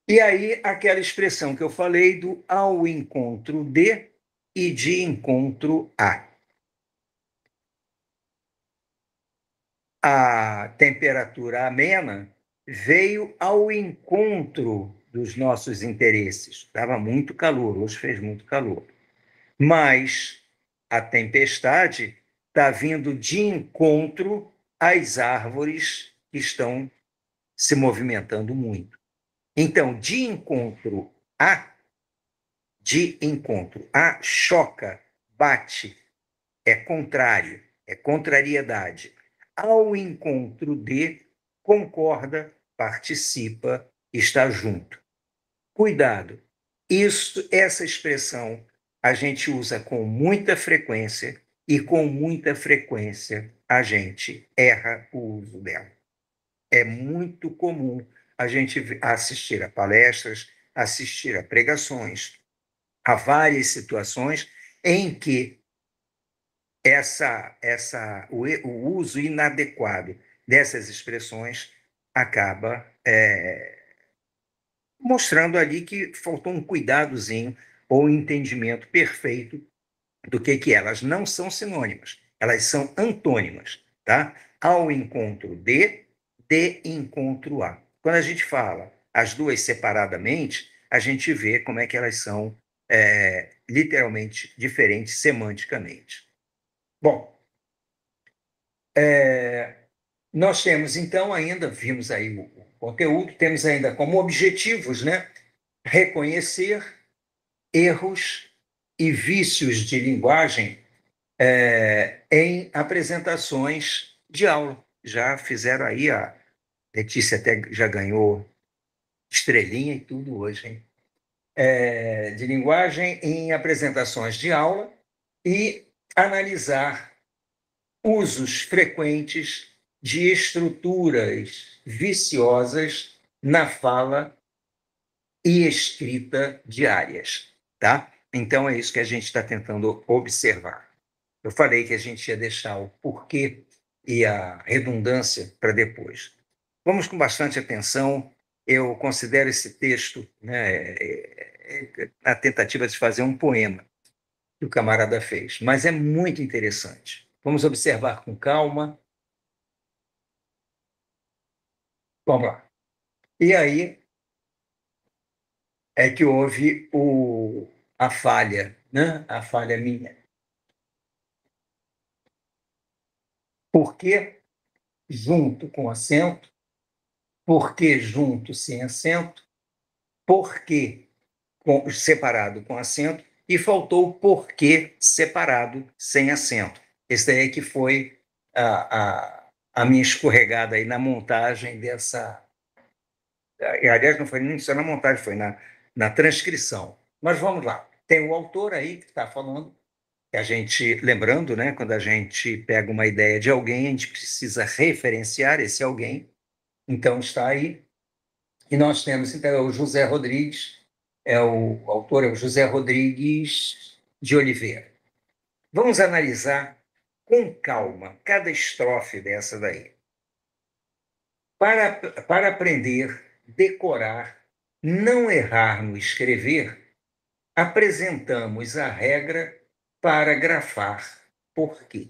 E aí, aquela expressão que eu falei do ao encontro de e de encontro a. A temperatura amena veio ao encontro dos nossos interesses. Estava muito calor, hoje fez muito calor. Mas a tempestade está vindo de encontro às árvores que estão se movimentando muito. Então, de encontro a choca, bate, é contrário, é contrariedade. Ao encontro de, concorda, participa, está junto. Cuidado, essa expressão a gente usa com muita frequência e com muita frequência a gente erra o uso dela. É muito comum a gente assistir a palestras, assistir a pregações, a várias situações em que o uso inadequado dessas expressões acaba mostrando ali que faltou um cuidadozinho ou um entendimento perfeito do que elas não são sinônimas, elas são antônimas, tá? Ao encontro de encontro a. Quando a gente fala as duas separadamente, a gente vê como é que elas são literalmente diferentes semanticamente. Bom, nós temos então ainda, vimos aí o conteúdo, temos ainda como objetivos, né, reconhecer erros e vícios de linguagem em apresentações de aula. Já fizeram aí, a Letícia até já ganhou estrelinha e tudo hoje, hein? De linguagem em apresentações de aula e analisar usos frequentes de estruturas viciosas na fala e escrita diárias, tá? Então, é isso que a gente está tentando observar. Eu falei que a gente ia deixar o porquê e a redundância para depois. Vamos com bastante atenção. Eu considero esse texto, né, a tentativa de fazer um poema que o camarada fez, mas é muito interessante. Vamos observar com calma. Vamos lá. E aí é que houve a falha, né? A falha minha. Por que junto com acento? Por que junto sem acento? Por que separado com acento? E faltou o porquê separado sem acento. Esse daí que foi a minha escorregada aí na montagem dessa. Aliás, não foi nem só na montagem, foi na transcrição. Mas vamos lá. Tem o autor aí que está falando, que a gente, lembrando, né, quando a gente pega uma ideia de alguém, a gente precisa referenciar esse alguém. Então, está aí. E nós temos, então, o José Rodrigues, o autor é o José Rodrigues de Oliveira. Vamos analisar com calma cada estrofe dessa daí. Para aprender, decorar, não errar no escrever, apresentamos a regra para grafar por quê.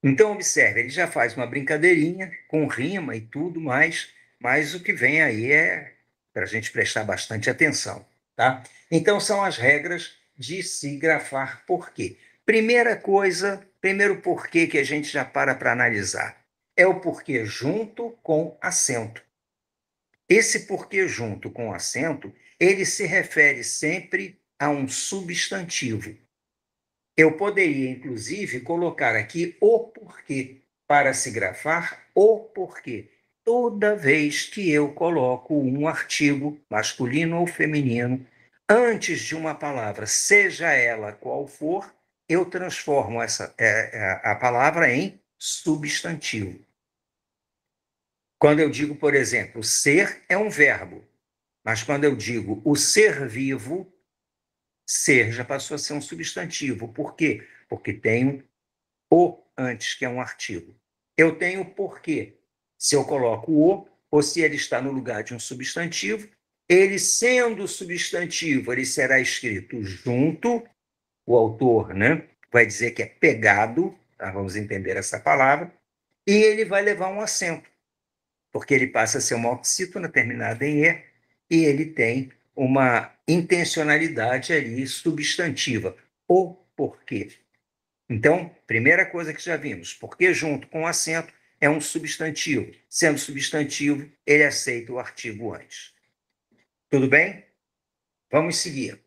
Então, observe, ele já faz uma brincadeirinha com rima e tudo mais, mas o que vem aí é para a gente prestar bastante atenção, tá? Então, são as regras de se grafar por quê. Primeira coisa, primeiro porquê que a gente já para analisar, é o porquê junto com acento. Esse porquê junto com acento, ele se refere sempre a um substantivo. Eu poderia, inclusive, colocar aqui o porquê, para se grafar o porquê. Toda vez que eu coloco um artigo, masculino ou feminino, antes de uma palavra, seja ela qual for, eu transformo a palavra em substantivo. Quando eu digo, por exemplo, ser é um verbo, mas quando eu digo o ser vivo, ser já passou a ser um substantivo. Por quê? Porque tenho o antes, que é um artigo. Eu tenho porquê. Se eu coloco o, ou se ele está no lugar de um substantivo, ele sendo substantivo, ele será escrito junto, o autor, né, vai dizer que é pegado, tá? Vamos entender essa palavra, e ele vai levar um acento, porque ele passa a ser uma oxítona terminada em E, e ele tem uma intencionalidade ali substantiva, o porquê. Então, primeira coisa que já vimos, porque junto com acento é um substantivo. Sendo substantivo, ele aceita o artigo antes. Tudo bem? Vamos seguir.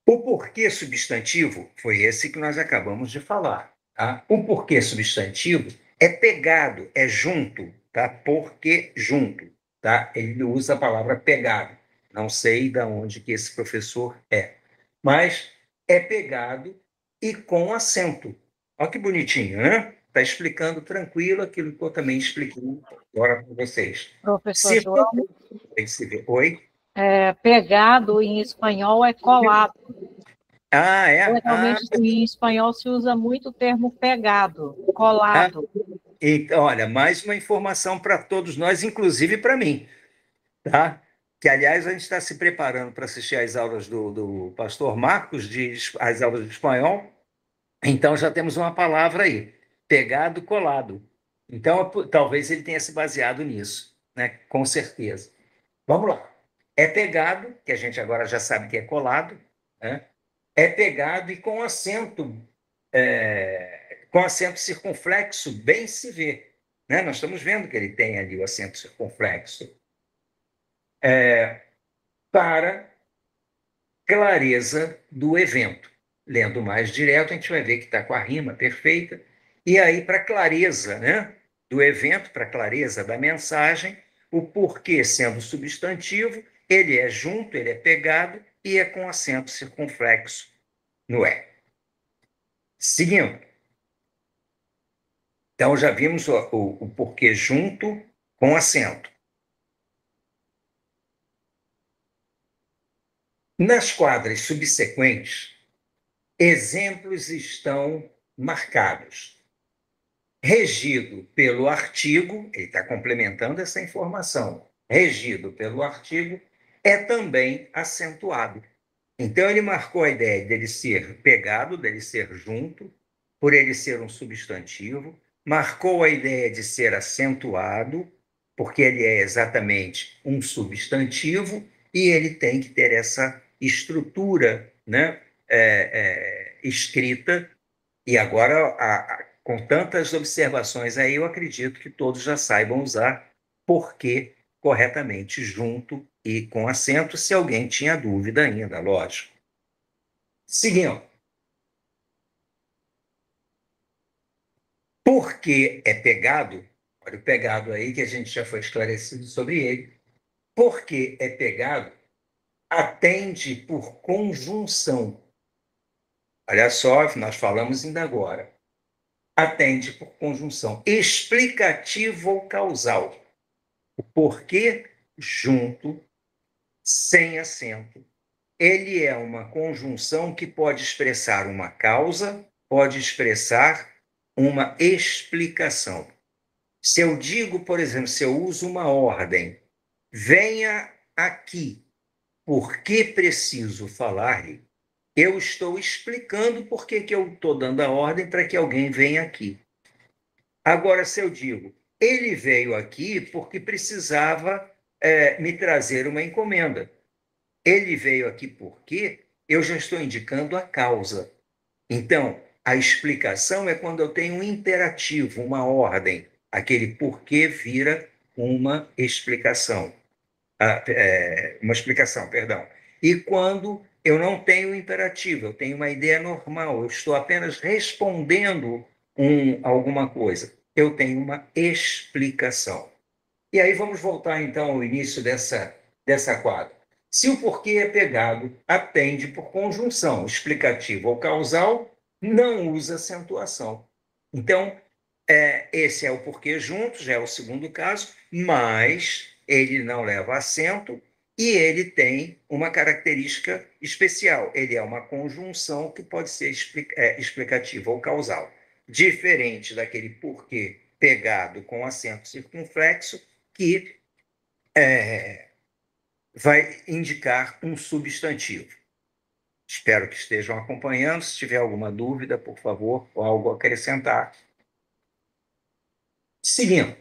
O porquê substantivo foi esse que nós acabamos de falar. Tá? O porquê substantivo é pegado, é junto, tá? Porque junto, tá? Ele usa a palavra pegado. Não sei de onde que esse professor é, mas é pegado e com acento. Olha que bonitinho, né? Está explicando tranquilo aquilo que eu também expliquei agora para vocês. Professor Se João, tem que se ver. Oi? pegado em espanhol é colado. Ah, é? Geralmente em espanhol se usa muito o termo pegado, colado. Então, olha, mais uma informação para todos nós, inclusive para mim, tá? Que, aliás, a gente está se preparando para assistir às aulas do pastor Marcos, às aulas de espanhol, então já temos uma palavra aí, pegado, colado. Então, talvez ele tenha se baseado nisso, né? Com certeza. Vamos lá. É pegado, que a gente agora já sabe que é colado, né? É pegado e com acento circunflexo, bem se vê. Né? Nós estamos vendo que ele tem ali o acento circunflexo. Para clareza do evento. Lendo mais direto, a gente vai ver que está com a rima perfeita. E aí, para clareza, né, do evento, para clareza da mensagem, o porquê sendo substantivo, ele é junto, ele é pegado e é com acento circunflexo no E. Seguindo. Então, já vimos o porquê junto com acento. Nas quadras subsequentes, exemplos estão marcados. Regido pelo artigo, ele está complementando essa informação, regido pelo artigo, é também acentuado. Então, ele marcou a ideia dele ser pegado, dele ser junto, por ele ser um substantivo, marcou a ideia de ser acentuado, porque ele é exatamente um substantivo, e ele tem que ter essa estrutura, né, escrita. E agora, com tantas observações aí, eu acredito que todos já saibam usar porque corretamente, junto e com acento, se alguém tinha dúvida ainda, lógico. Seguindo. Porque é pegado, olha o pegado aí que a gente já foi esclarecido sobre ele, porque é pegado, atende por conjunção. Olha só, nós falamos ainda agora. Atende por conjunção explicativo ou causal. O porquê junto, sem acento. Ele é uma conjunção que pode expressar uma causa, pode expressar uma explicação. Se eu digo, por exemplo, se eu uso uma ordem, venha aqui, porque preciso falar-lhe, eu estou explicando por que eu estou dando a ordem para que alguém venha aqui. Agora, se eu digo, ele veio aqui porque precisava me trazer uma encomenda. Ele veio aqui porque eu já estou indicando a causa. Então, A explicação é quando eu tenho um imperativo, uma ordem. Aquele porquê vira uma explicação. Uma explicação, perdão. E quando eu não tenho imperativo, eu tenho uma ideia normal, eu estou apenas respondendo alguma coisa, eu tenho uma explicação. E aí vamos voltar, então, ao início dessa quadra. Se o porquê é pegado, atende por conjunção explicativa ou causal, não usa acentuação. Então, esse é o porquê junto, já é o segundo caso, mas ele não leva acento e ele tem uma característica especial. Ele é uma conjunção que pode ser explicativa ou causal. Diferente daquele porquê pegado com acento circunflexo, que vai indicar um substantivo. Espero que estejam acompanhando. Se tiver alguma dúvida, por favor, ou algo a acrescentar. Seguindo.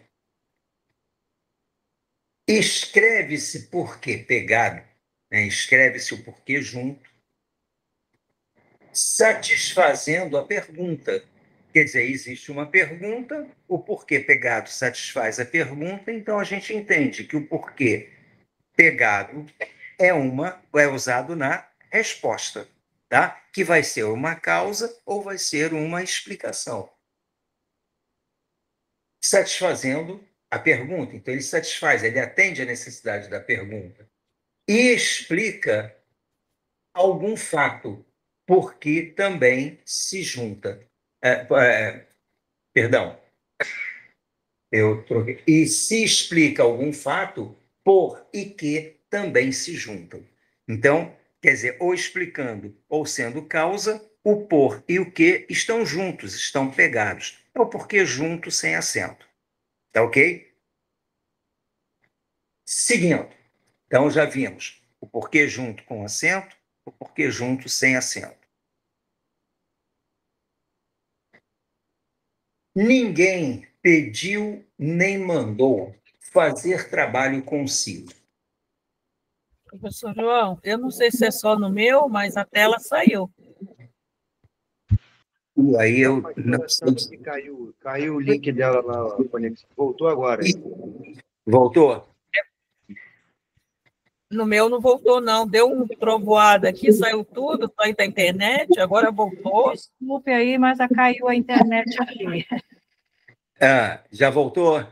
Escreve-se porquê pegado, né? Escreve-se o porquê junto, satisfazendo a pergunta. Quer dizer, existe uma pergunta, o porquê pegado satisfaz a pergunta, então a gente entende que o porquê pegado é usado na resposta, tá? Que vai ser uma causa ou vai ser uma explicação. Satisfazendo a pergunta. Então, ele satisfaz, ele atende à necessidade da pergunta e explica algum fato, porque também se junta. Perdão, eu troquei. E se explica algum fato, por e que também se juntam. Então, quer dizer, ou explicando ou sendo causa, o por e o que estão juntos, estão pegados. É o porquê junto sem acento. Tá ok? Seguindo. Então, já vimos o porquê junto com acento, o porquê junto sem acento. Ninguém pediu nem mandou fazer trabalho consigo. Professor João, eu não sei se é só no meu, mas a tela saiu. E aí eu não sei. Caiu o link dela lá, a conexão. Voltou agora. Voltou? No meu não voltou, não. Deu um trovoada aqui, saiu tudo, saiu da internet, agora voltou. Desculpe aí, mas caiu a internet aqui. Já voltou?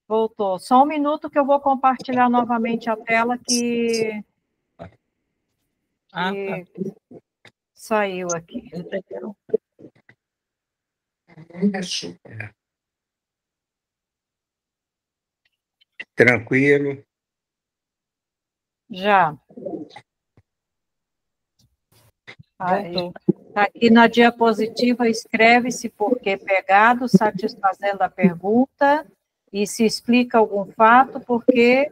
Voltou. Só um minuto que eu vou compartilhar novamente a tela que Tá. Saiu aqui. Tranquilo. Já. Aqui na diapositiva escreve-se porquê pegado, satisfazendo a pergunta, e se explica algum fato, porque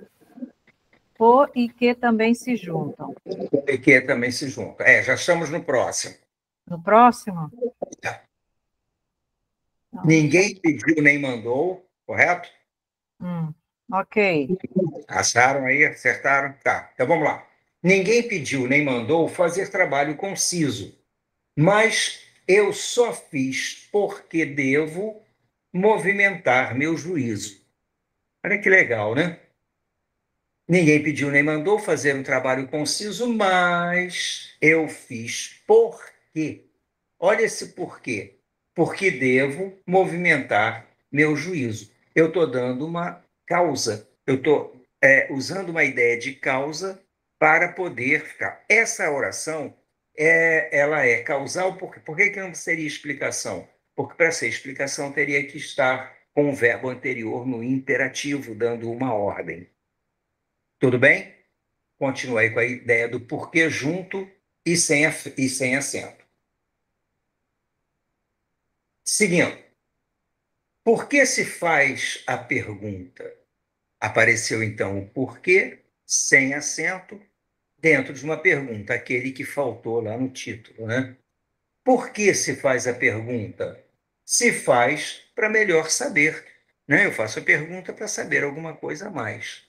por e que também se juntam. E que também se juntam. Já estamos no próximo. No próximo? Ninguém pediu nem mandou, correto? Ok. Acharam aí? Acertaram? Tá, então vamos lá. Ninguém pediu nem mandou fazer trabalho conciso, mas eu só fiz porque devo movimentar meu juízo. Olha que legal, né? Ninguém pediu nem mandou fazer um trabalho conciso, mas eu fiz porque. Olha esse porquê. Porque devo movimentar meu juízo. Eu estou dando uma causa. Eu estou usando uma ideia de causa para poder ficar. Essa oração ela é causal. Por que não seria explicação? Porque para ser explicação teria que estar com o verbo anterior no imperativo, dando uma ordem. Tudo bem? Continuei com a ideia do porquê junto e sem acento. Seguindo. Por que se faz a pergunta? Apareceu, então, o porquê sem acento dentro de uma pergunta, aquele que faltou lá no título, né? Por que se faz a pergunta? Se faz para melhor saber, né? Eu faço a pergunta para saber alguma coisa a mais.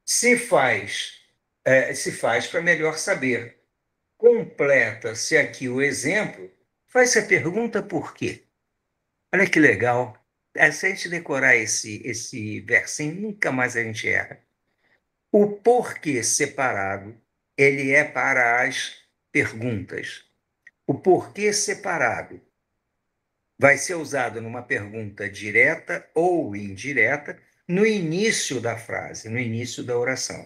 Se faz para melhor saber. Completa-se aqui o exemplo Faz a pergunta por quê. Olha que legal. Se a gente decorar esse versinho, nunca mais a gente erra. O porquê separado, ele é para as perguntas. O porquê separado vai ser usado numa pergunta direta ou indireta no início da frase, no início da oração.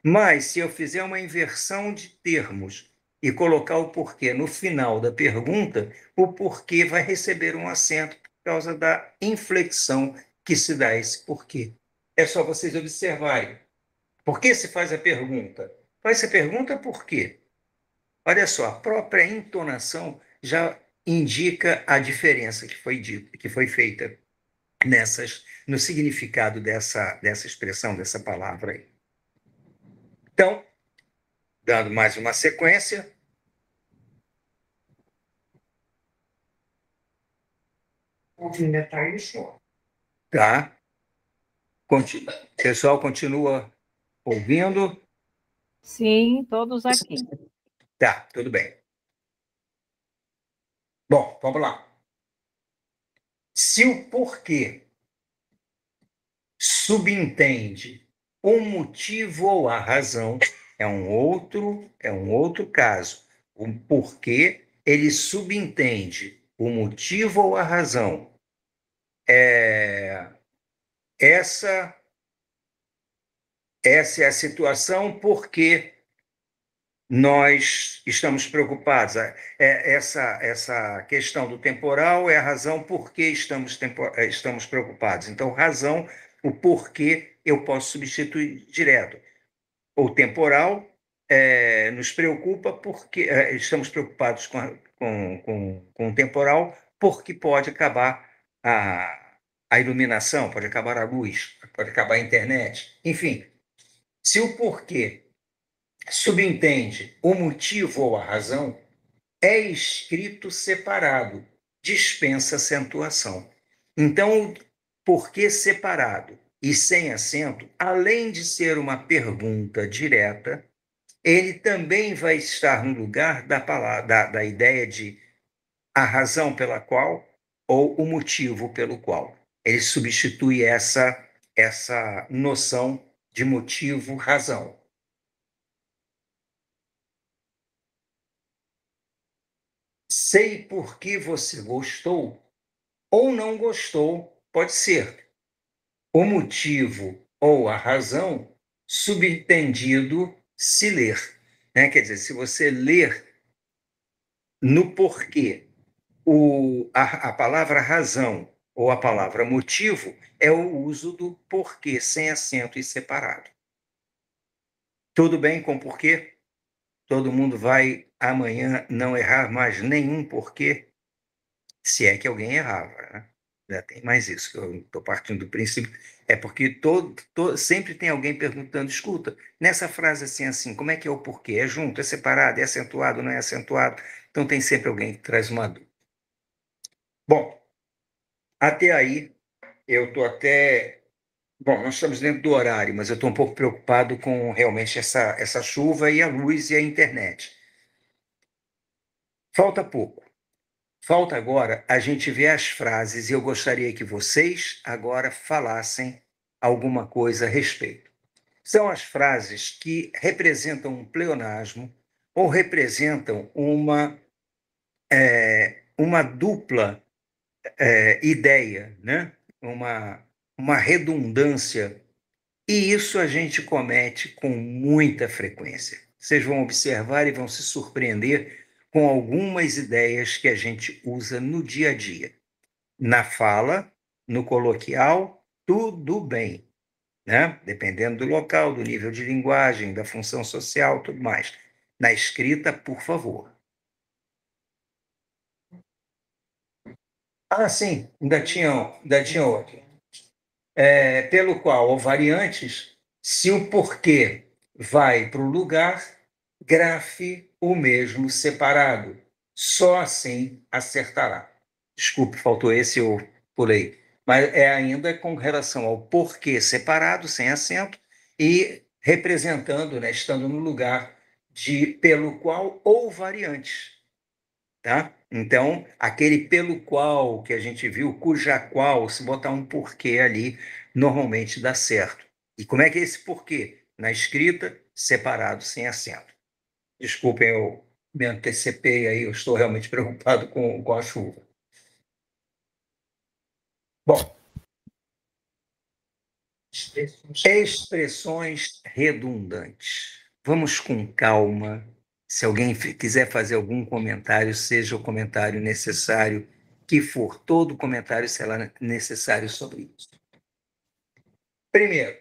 Mas, se eu fizer uma inversão de termos e colocar o porquê no final da pergunta, o porquê vai receber um acento por causa da inflexão que se dá a esse porquê. É só vocês observarem. Por que se faz a pergunta? Faz a pergunta por quê? Olha só, a própria entonação já indica a diferença que foi dita, que foi feita no significado dessa expressão, dessa palavra aí. Então, dando mais uma sequência. Tá? O pessoal continua ouvindo? Sim, todos aqui. Tá, tudo bem. Bom, vamos lá. Se o porquê subentende o motivo ou a razão, é um outro caso. O porquê ele subentende o motivo ou a razão. Essa é a situação porque nós estamos preocupados. Essa questão do temporal é a razão por que estamos preocupados. Então, razão, o porquê eu posso substituir direto. O temporal nos preocupa porque estamos preocupados com o temporal porque pode acabar a iluminação, pode acabar a luz, pode acabar a internet. Enfim, se o porquê subentende o motivo ou a razão, é escrito separado, dispensa acentuação. Então, o porquê separado e sem acento, além de ser uma pergunta direta, ele também vai estar no lugar da ideia de a razão pela qual ou o motivo pelo qual. Ele substitui essa noção de motivo-razão. Sei por que você gostou ou não gostou, pode ser. O motivo ou a razão subentendido se ler. Né? Quer dizer, se você ler no porquê a palavra razão ou a palavra motivo, é o uso do porquê, sem acento e separado. Tudo bem com porquê? Todo mundo vai amanhã não errar mais nenhum porquê? Se é que alguém errava, né? Já tem mais isso, que eu estou partindo do princípio. É porque sempre tem alguém perguntando, escuta, nessa frase assim, como é que é o porquê? É junto, é separado, é acentuado, não é acentuado? Então tem sempre alguém que traz uma dúvida. Bom, até aí eu estou até... Bom, nós estamos dentro do horário, mas eu estou um pouco preocupado com realmente essa chuva e a luz e a internet. Falta pouco. Falta agora a gente ver as frases e eu gostaria que vocês agora falassem alguma coisa a respeito. São as frases que representam um pleonasmo ou representam uma dupla ideia, né? uma redundância. E isso a gente comete com muita frequência. Vocês vão observar e vão se surpreender com algumas ideias que a gente usa no dia a dia. Na fala, no coloquial, tudo bem, né? Dependendo do local, do nível de linguagem, da função social, tudo mais. Na escrita, por favor. Ah, sim, ainda tinha outro. Pelo qual, ou variantes, se o porquê vai para o lugar, grafe o mesmo separado. Só assim acertará. Desculpe, faltou esse, eu pulei. Mas é ainda com relação ao porquê separado, sem acento, e representando, né, estando no lugar de pelo qual ou variantes. Tá? Então, aquele pelo qual que a gente viu, cuja qual, se botar um porquê ali, normalmente dá certo. E como é que é esse porquê? Na escrita, separado, sem acento. Desculpem, eu me antecipei aí, eu estou realmente preocupado com a chuva. Bom, expressões redundantes. Vamos com calma. Se alguém quiser fazer algum comentário, seja o comentário necessário que for, todo comentário será necessário sobre isso. Primeiro,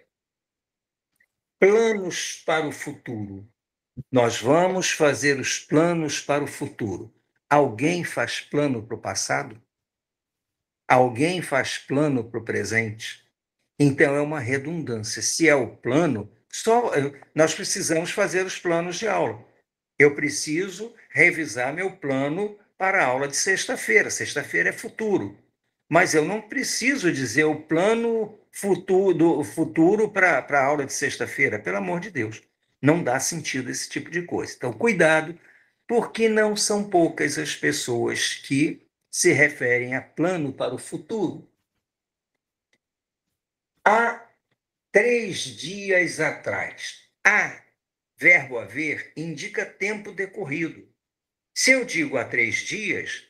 planos para o futuro. Nós vamos fazer os planos para o futuro. Alguém faz plano para o passado? Alguém faz plano para o presente? Então, é uma redundância. Se é o plano, nós precisamos fazer os planos de aula. Eu preciso revisar meu plano para a aula de sexta-feira. Sexta-feira é futuro. Mas eu não preciso dizer o plano futuro para a aula de sexta-feira. Pelo amor de Deus. Não dá sentido esse tipo de coisa. Então, cuidado, porque não são poucas as pessoas que se referem a plano para o futuro. Há 3 dias atrás, verbo haver indica tempo decorrido. Se eu digo há 3 dias,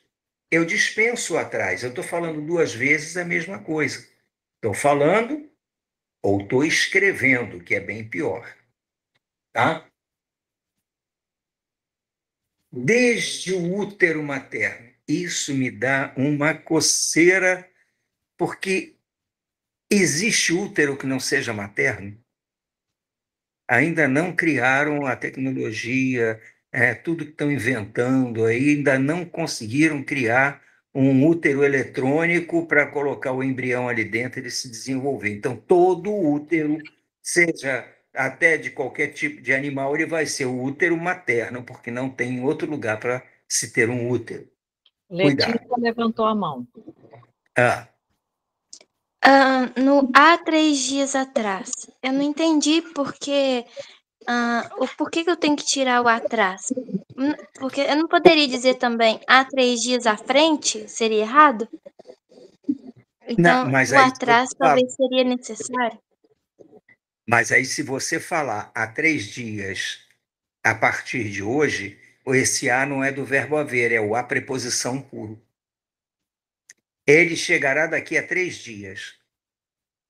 eu dispenso o atrás. Eu estou falando 2 vezes a mesma coisa. Estou falando ou estou escrevendo, que é bem pior. Tá? Desde o útero materno. Isso me dá uma coceira, porque existe útero que não seja materno? Ainda não criaram a tecnologia, tudo que estão inventando aí, ainda não conseguiram criar um útero eletrônico para colocar o embrião ali dentro e ele se desenvolver. Então, todo útero, seja até de qualquer tipo de animal, ele vai ser o útero materno, porque não tem outro lugar para se ter um útero. Letícia Cuidado. levantou a mão. Há 3 dias atrás. Eu não entendi porque o porquê que eu tenho que tirar o atrás. Porque eu não poderia dizer também há 3 dias à frente? Seria errado? Não, Então, mas o aí, atrás talvez seria necessário. se você falar há 3 dias a partir de hoje, esse a não é do verbo haver, é o a preposição puro. Ele chegará daqui a 3 dias.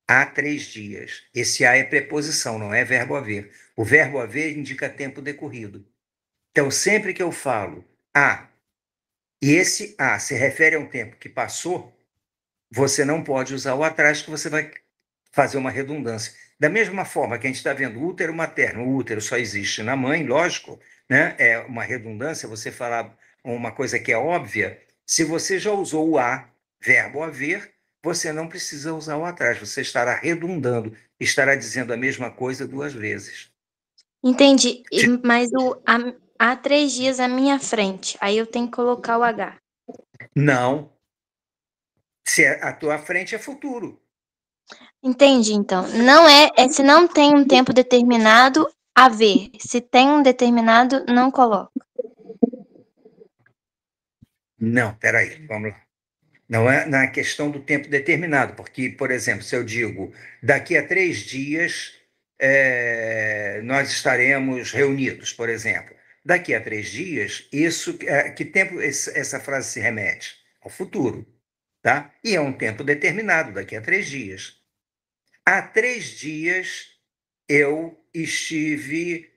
Há 3 dias. Esse a é preposição, não é verbo haver. O verbo haver indica tempo decorrido. Então, sempre que eu falo e esse a se refere a um tempo que passou, você não pode usar o atrás, que você vai fazer uma redundância. Da mesma forma que a gente está vendo o útero materno, o útero só existe na mãe, lógico, né? É uma redundância você falar uma coisa que é óbvia. Se você já usou o verbo haver, você não precisa usar o atrás, você estará redundando, estará dizendo a mesma coisa 2 vezes. Entendi. Mas há 3 dias à minha frente. Aí eu tenho que colocar o H. Não. Se a tua frente é futuro. Entendi, então. Não se não tem um tempo determinado, haver. Se tem um determinado, não coloco. Não, peraí, vamos lá. Não é na questão do tempo determinado, porque, por exemplo, se eu digo daqui a 3 dias nós estaremos reunidos, por exemplo. Daqui a 3 dias, que tempo essa frase se remete? Ao futuro, tá? E é um tempo determinado, daqui a 3 dias. Há 3 dias eu estive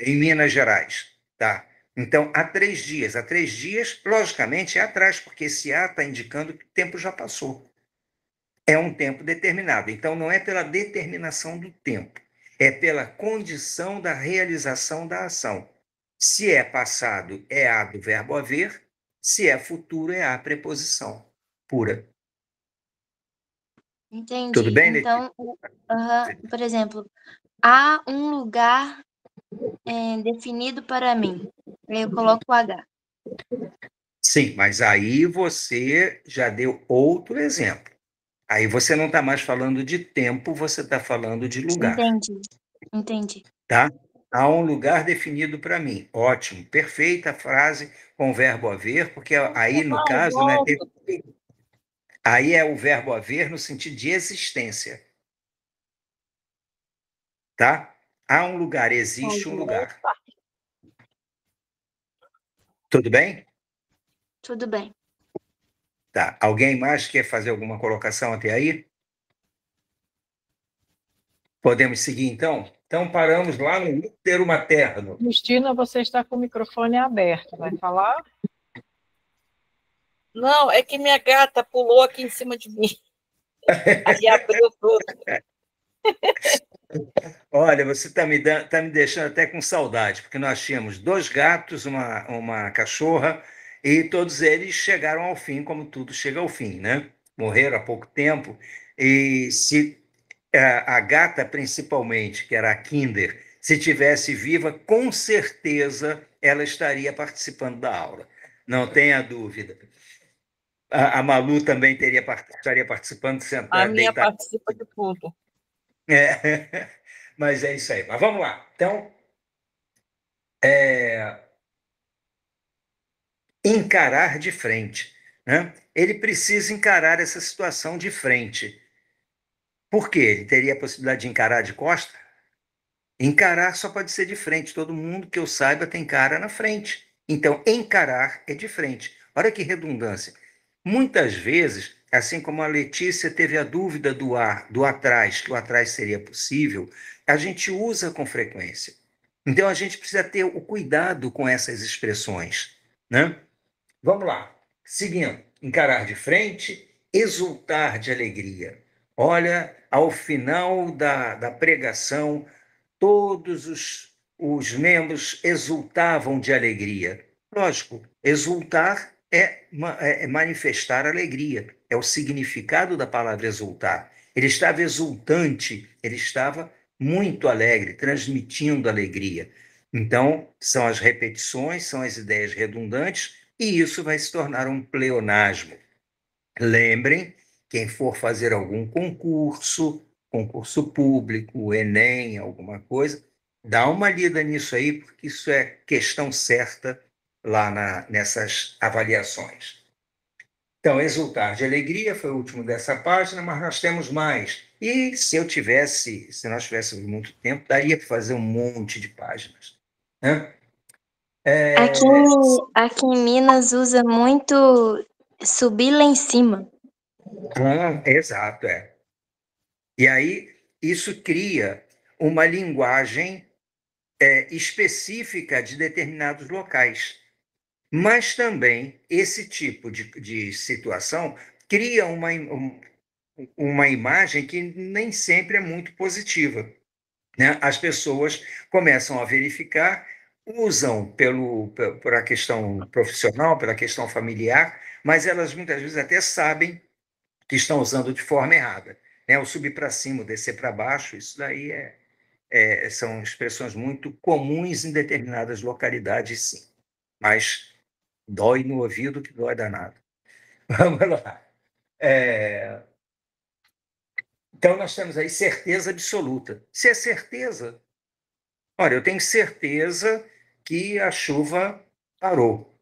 em Minas Gerais, tá? Então, há 3 dias. Há 3 dias, logicamente, é atrás, porque esse A está indicando que o tempo já passou. É um tempo determinado. Então, não é pela determinação do tempo, é pela condição da realização da ação. Se é passado, é a do verbo haver. Se é futuro, é a preposição pura. Entendi. Tudo bem, então, por exemplo, há um lugar definido para mim. Aí eu coloco o H. Sim, mas aí você já deu outro exemplo. Aí você não está mais falando de tempo, você está falando de lugar. Entendi. Tá? Há um lugar definido para mim. Ótimo, perfeita frase com o verbo haver, porque aí, no Não, caso, né, volto. aí é o verbo haver no sentido de existência. Tá? Há um lugar, existe um lugar. Tudo bem? Tudo bem. Tá. Alguém mais quer fazer alguma colocação até aí? Podemos seguir, então? Então, paramos lá no útero materno. Cristina, você está com o microfone aberto, vai falar? Não, é que minha gata pulou aqui em cima de mim. Aí abriu tudo. Olha, você está tá me deixando até com saudade, porque nós tínhamos 2 gatos, uma cachorra, e todos eles chegaram ao fim, como tudo chega ao fim, né? Morreram há pouco tempo, e se a gata, principalmente, que era a Kinder, se tivesse viva, com certeza ela estaria participando da aula. Não tenha dúvida. A Malu também estaria participando, A minha deitada. participa de tudo. É, mas é isso aí. Mas vamos lá. Então, encarar de frente, né? Ele precisa encarar essa situação de frente. Por quê? Ele teria a possibilidade de encarar de costa? Encarar só pode ser de frente. Todo mundo que eu saiba tem cara na frente. Então, encarar é de frente. Olha que redundância. Muitas vezes, assim como a Letícia teve a dúvida do atrás, que o atrás seria possível, a gente usa com frequência. Então, a gente precisa ter o cuidado com essas expressões, né? Vamos lá. Seguindo. Encarar de frente, exultar de alegria. Olha, ao final da pregação, todos os membros exultavam de alegria. Lógico, exultar é manifestar alegria, é o significado da palavra exultar. Ele estava exultante, ele estava muito alegre, transmitindo alegria. Então, são as repetições, são as ideias redundantes, e isso vai se tornar um pleonasmo. Lembrem, quem for fazer algum concurso público, Enem, alguma coisa, dá uma lida nisso aí, porque isso é questão certa lá nessas avaliações. Então, exultar de alegria foi o último dessa página, mas nós temos mais. E se nós tivéssemos muito tempo, daria para fazer um monte de páginas, né? Aqui em Minas usa muito subir lá em cima. Exato, é. E aí, isso cria uma linguagem específica de determinados locais. Mas também esse tipo de situação cria uma imagem que nem sempre é muito positiva, né? As pessoas começam a verificar, usam por a questão profissional, pela questão familiar, mas elas muitas vezes até sabem que estão usando de forma errada, né? O subir para cima, o descer para baixo, isso daí são expressões muito comuns em determinadas localidades, sim. Mas dói no ouvido que dói danado. Vamos lá. Então, nós temos aí certeza absoluta. Se é certeza, olha, eu tenho certeza que a chuva parou.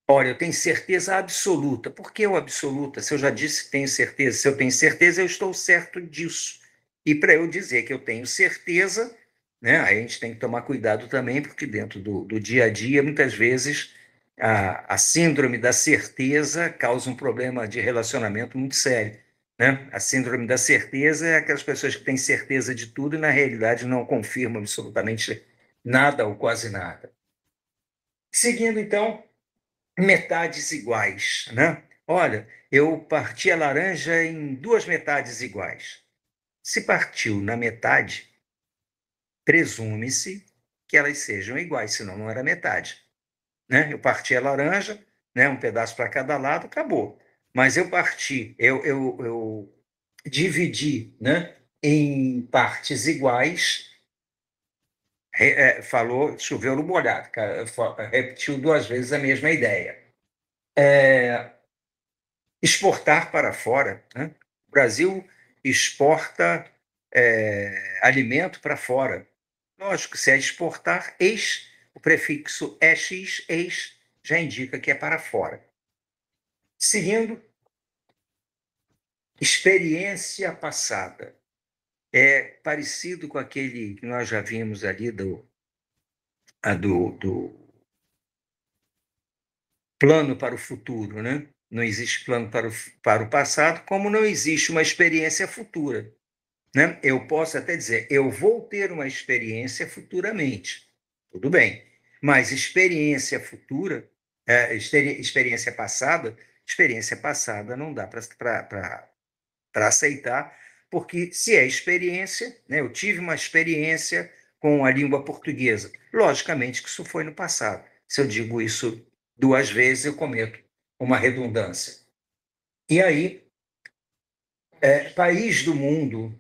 Olha, eu tenho certeza absoluta. Por que o absoluta? Se eu já disse que tenho certeza, se eu tenho certeza, eu estou certo disso. E para eu dizer que eu tenho certeza, né, aí a gente tem que tomar cuidado também, porque dentro do dia a dia, muitas vezes, a síndrome da certeza causa um problema de relacionamento muito sério, né? A síndrome da certeza é aquelas pessoas que têm certeza de tudo e, na realidade, não confirmam absolutamente nada ou quase nada. Seguindo, então, metades iguais, né? Olha, eu parti a laranja em 2 metades iguais. Se partiu na metade, presume-se que elas sejam iguais, senão não era metade, né? Eu parti a laranja, né? Um pedaço para cada lado, acabou. Mas eu dividi, né? Em partes iguais. Falou, choveu no molhado, repetiu 2 vezes a mesma ideia. Exportar para fora, né? O Brasil exporta alimento para fora. Lógico, se é exportar, ex, o prefixo ex, ex, já indica que é para fora. Seguindo, experiência passada. É parecido com aquele que nós já vimos ali do plano para o futuro, né? Não existe plano para o passado, como não existe uma experiência futura, né? Eu posso até dizer, eu vou ter uma experiência futuramente, tudo bem, mas experiência futura, experiência passada não dá para aceitar, porque se é experiência, né? Eu tive uma experiência com a língua portuguesa, logicamente que isso foi no passado. Se eu digo isso 2 vezes, eu cometo uma redundância. E aí, país do mundo,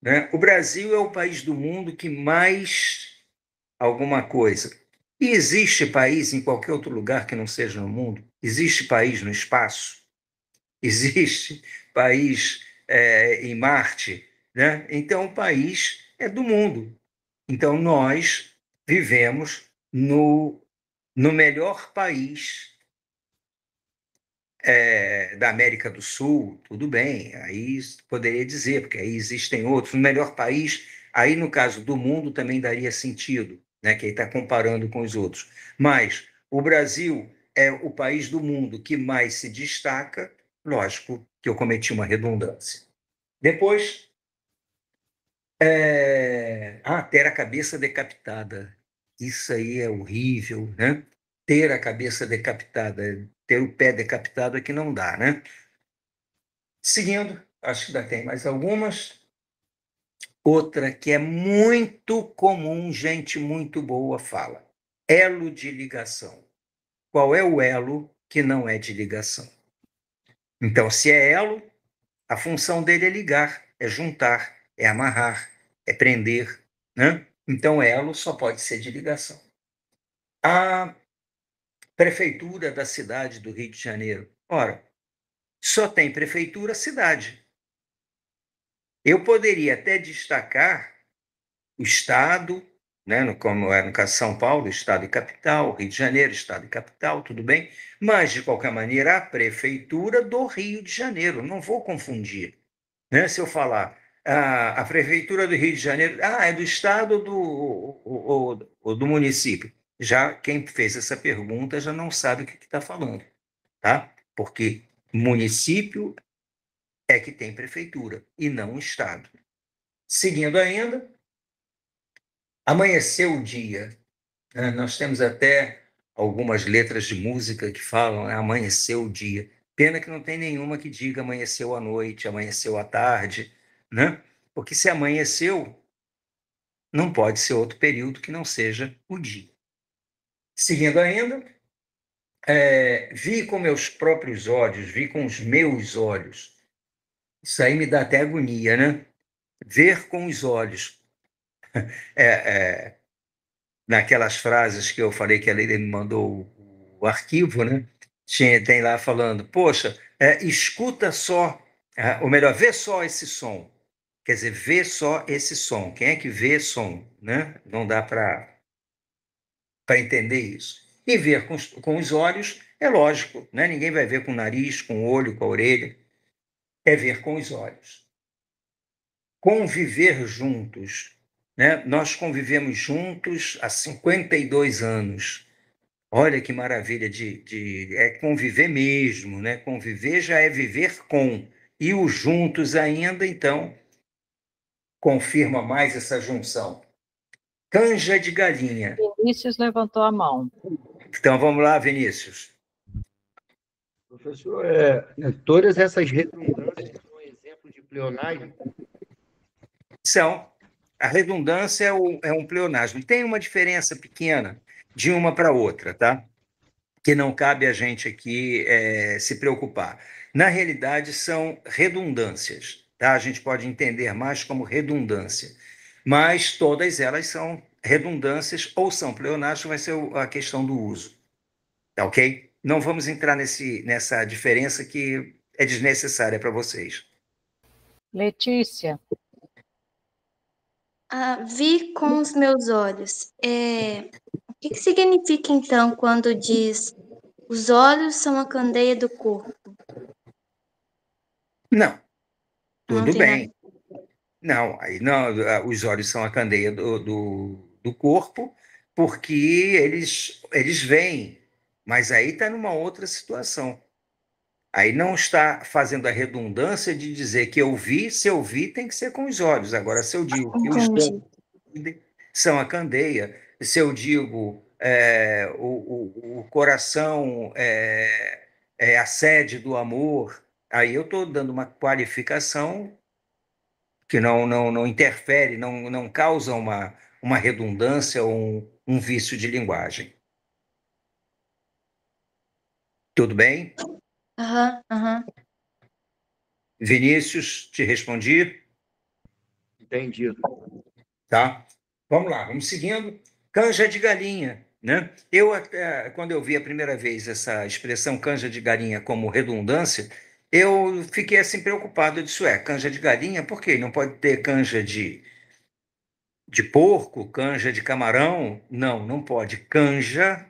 né? O Brasil é o país do mundo que mais alguma coisa. E existe país em qualquer outro lugar que não seja no mundo? Existe país no espaço? Existe país em Marte? Né? Então, o país é do mundo. Então, nós vivemos no melhor país da América do Sul, tudo bem, aí poderia dizer, porque aí existem outros. No melhor país, aí no caso do mundo também daria sentido, né, que aí está comparando com os outros. Mas o Brasil é o país do mundo que mais se destaca, lógico que eu cometi uma redundância. Depois, ter a cabeça decapitada. Isso aí é horrível, né? Ter a cabeça decapitada, ter o pé decapitado é que não dá, né? Seguindo, acho que ainda tem mais algumas. Outra que é muito comum, gente muito boa fala. Elo de ligação. Qual é o elo que não é de ligação? Então, se é elo, a função dele é ligar, é juntar, é amarrar, é prender, né? Então, elo só pode ser de ligação. A prefeitura da cidade do Rio de Janeiro. Ora, só tem prefeitura, cidade. Eu poderia até destacar o Estado, né, como é no caso de São Paulo, Estado e capital, Rio de Janeiro, Estado e capital, tudo bem, mas, de qualquer maneira, a prefeitura do Rio de Janeiro, não vou confundir. Né? Se eu falar a prefeitura do Rio de Janeiro, é do Estado ou do município? Já quem fez essa pergunta já não sabe o que está falando, tá? Porque município é que tem prefeitura e não o Estado. Seguindo ainda, amanheceu o dia. Nós temos até algumas letras de música que falam amanheceu o dia. Pena que não tem nenhuma que diga amanheceu a noite, amanheceu a tarde, né? Porque se amanheceu, não pode ser outro período que não seja o dia. Seguindo ainda, vi com meus próprios olhos, vi com os meus olhos. Isso aí me dá até agonia, né? Ver com os olhos. Naquelas frases que eu falei que ele me mandou o arquivo, né? Tem lá falando, poxa, escuta só, ou melhor, vê só esse som. Quer dizer, vê só esse som. Quem é que vê som? Né? Não dá para entender isso. E ver com os olhos é lógico, né? Ninguém vai ver com o nariz, com o olho, com a orelha. É ver com os olhos. Conviver juntos. Né? Nós convivemos juntos há 52 anos. Olha que maravilha é conviver mesmo, né? Conviver já é viver com. E os juntos ainda, então, confirma mais essa junção. Canja de galinha. Vinícius levantou a mão. Então, vamos lá, Vinícius. Professor, todas essas redundâncias são exemplos de pleonagem? São. A redundância é um pleonasmo. Tem uma diferença pequena de uma para outra, tá? Que não cabe a gente aqui se preocupar. Na realidade, são redundâncias, tá? A gente pode entender mais como redundância, mas todas elas são redundâncias ou são pleonasmos, vai ser a questão do uso, tá ok? Não vamos entrar nessa diferença que é desnecessária para vocês. Letícia. Vi com os meus olhos. O que significa, então, quando diz os olhos são a candeia do corpo? Não, Não tudo tem nada. bem. Não, aí não, os olhos são a candeia do corpo, porque eles veem, mas aí está numa outra situação. Aí não está fazendo a redundância de dizer que eu vi, se eu vi, tem que ser com os olhos. Agora, se eu digo que os Entendi. olhos são a candeia, se eu digo o coração é a sede do amor, aí eu estou dando uma qualificação que não interfere, não causa uma redundância ou um vício de linguagem. Tudo bem? Aham. Vinícius, te respondi? Entendido. Tá? Vamos lá, vamos seguindo. Canja de galinha, né? Quando eu vi a primeira vez essa expressão canja de galinha como redundância, eu fiquei assim preocupado. Eu disse, canja de galinha, por quê? Não pode ter canja de porco, canja de camarão? Não pode. Canja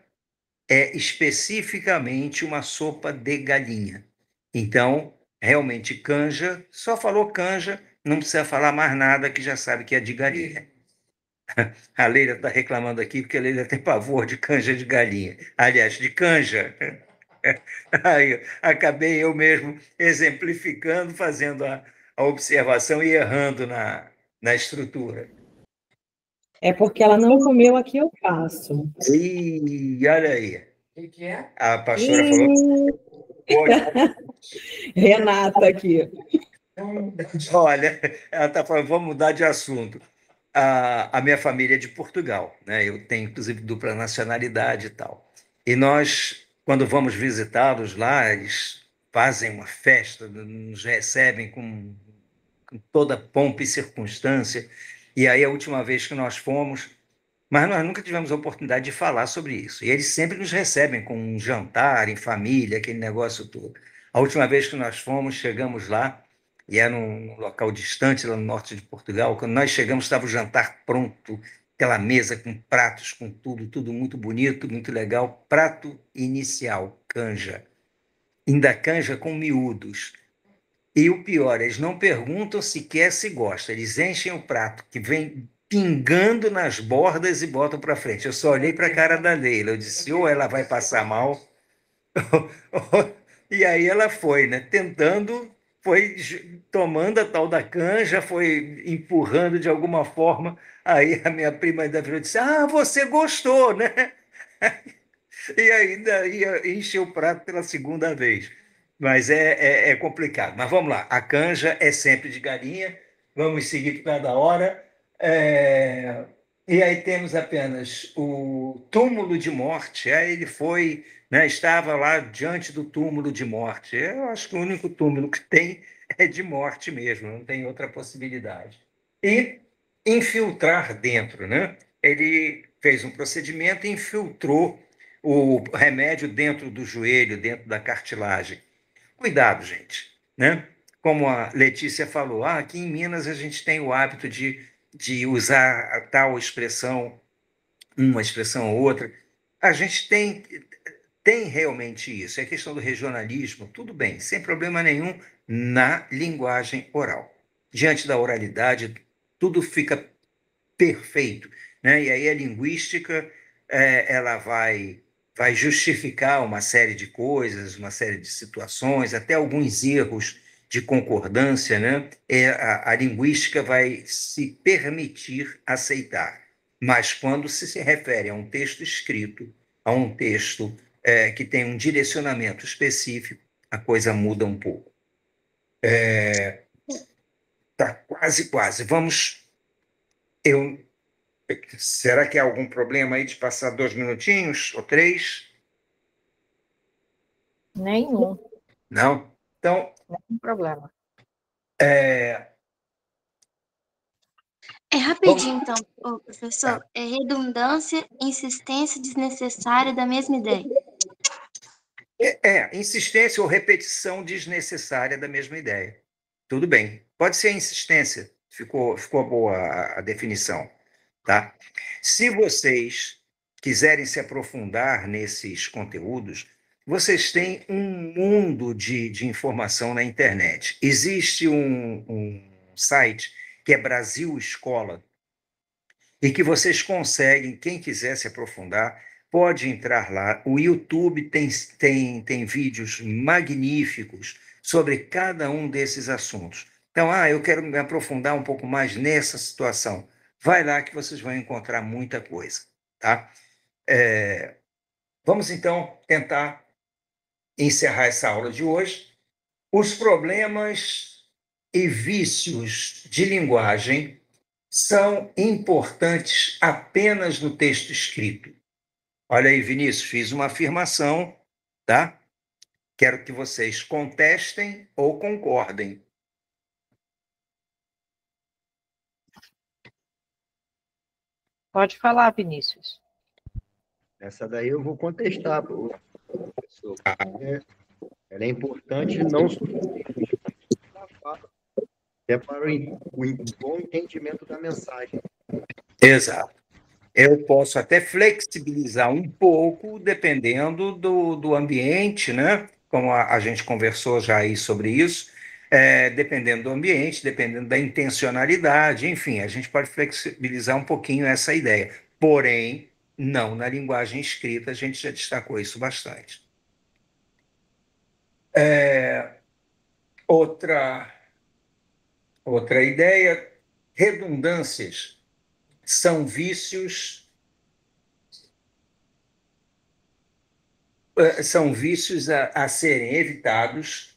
é especificamente uma sopa de galinha. Então, realmente, canja, só falou canja, não precisa falar mais nada, que já sabe que é de galinha. A Leila está reclamando aqui porque a Leila tem pavor de canja de galinha. Aliás, de canja. Aí, acabei eu mesmo exemplificando, fazendo a observação e errando na estrutura. É porque ela não comeu, aqui eu faço. E olha aí. O que é? A pastora falou. Renata aqui. Olha, ela está falando, vamos mudar de assunto. A minha família é de Portugal, né? Eu tenho, inclusive, dupla nacionalidade e tal. E nós, quando vamos visitá-los lá, eles fazem uma festa, nos recebem com toda pompa e circunstância. E aí, a última vez que nós fomos, mas nós nunca tivemos a oportunidade de falar sobre isso. E eles sempre nos recebem com um jantar em família, aquele negócio todo. A última vez que nós fomos, chegamos lá, e era num local distante, lá no norte de Portugal. Quando nós chegamos, estava o jantar pronto, aquela mesa com pratos, com tudo muito bonito, muito legal. Prato inicial, canja. Ainda canja com miúdos. E o pior, eles não perguntam sequer se gosta, eles enchem o prato, que vem pingando nas bordas e botam para frente. Eu só olhei para a cara da Leila, eu disse, ou ela vai passar mal, e aí ela foi, né? Tentando, foi tomando a tal da canja, foi empurrando de alguma forma. Aí a minha prima ainda virou e disse, você gostou, né? E ainda ia encher o prato pela segunda vez. Mas é complicado. Mas vamos lá, a canja é sempre de galinha, vamos seguir por causa da hora. E aí temos apenas o túmulo de morte. Aí ele foi, né, estava lá diante do túmulo de morte. Eu acho que o único túmulo que tem é de morte mesmo, não tem outra possibilidade. E infiltrar dentro, né? Ele fez um procedimento e infiltrou o remédio dentro do joelho, dentro da cartilagem. Cuidado, gente, né? Como a Letícia falou, aqui em Minas a gente tem o hábito de usar a tal expressão, uma expressão ou outra. A gente tem realmente isso, é questão do regionalismo, tudo bem, sem problema nenhum na linguagem oral. Diante da oralidade, tudo fica perfeito, né? E aí a linguística ela vai justificar uma série de coisas, uma série de situações, até alguns erros de concordância, né? A linguística vai se permitir aceitar. Mas quando se refere a um texto escrito, a um texto que tem um direcionamento específico, a coisa muda um pouco. Tá quase. Vamos. Será que há algum problema aí de passar 2 minutinhos ou 3? Nenhum. Não? Então. Nenhum problema. Rapidinho, então, professor. É redundância, insistência desnecessária da mesma ideia. Insistência ou repetição desnecessária da mesma ideia. Tudo bem. Pode ser insistência. ficou boa a definição, tá? Se vocês quiserem se aprofundar nesses conteúdos, vocês têm um mundo de informação na internet. Existe um site que é Brasil Escola, e que vocês conseguem, quem quiser se aprofundar, pode entrar lá. O YouTube tem vídeos magníficos sobre cada um desses assuntos. Então, eu quero me aprofundar um pouco mais nessa situação. Vai lá que vocês vão encontrar muita coisa, tá? Vamos, então, tentar encerrar essa aula de hoje. Os problemas e vícios de linguagem são importantes apenas no texto escrito. Olha aí, Vinícius, fiz uma afirmação, tá? Quero que vocês contestem ou concordem. Pode falar, Vinícius. Essa daí eu vou contestar, professor. Ela é importante não só na fala, é para o bom entendimento da mensagem. Exato. Eu posso até flexibilizar um pouco, dependendo do ambiente, né? Como a gente conversou já aí sobre isso, dependendo do ambiente, dependendo da intencionalidade, enfim, a gente pode flexibilizar um pouquinho essa ideia. Porém, não na linguagem escrita, a gente já destacou isso bastante. Outra ideia, redundâncias são vícios a serem evitados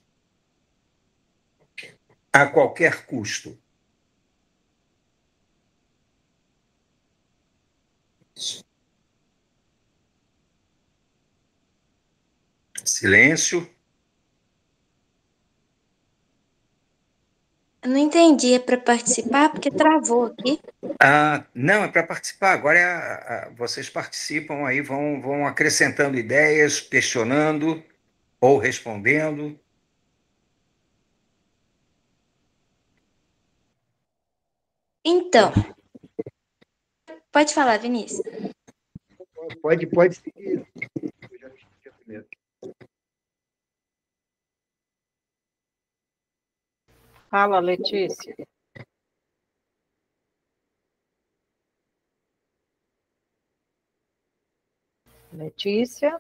a qualquer custo. Silêncio. Eu não entendi, é para participar porque travou aqui. Não, é para participar. Agora vocês participam aí, vão acrescentando ideias, questionando ou respondendo. Então, pode falar, Vinícius. Pode seguir. Eu já esqueci primeiro. Fala, Letícia. Letícia?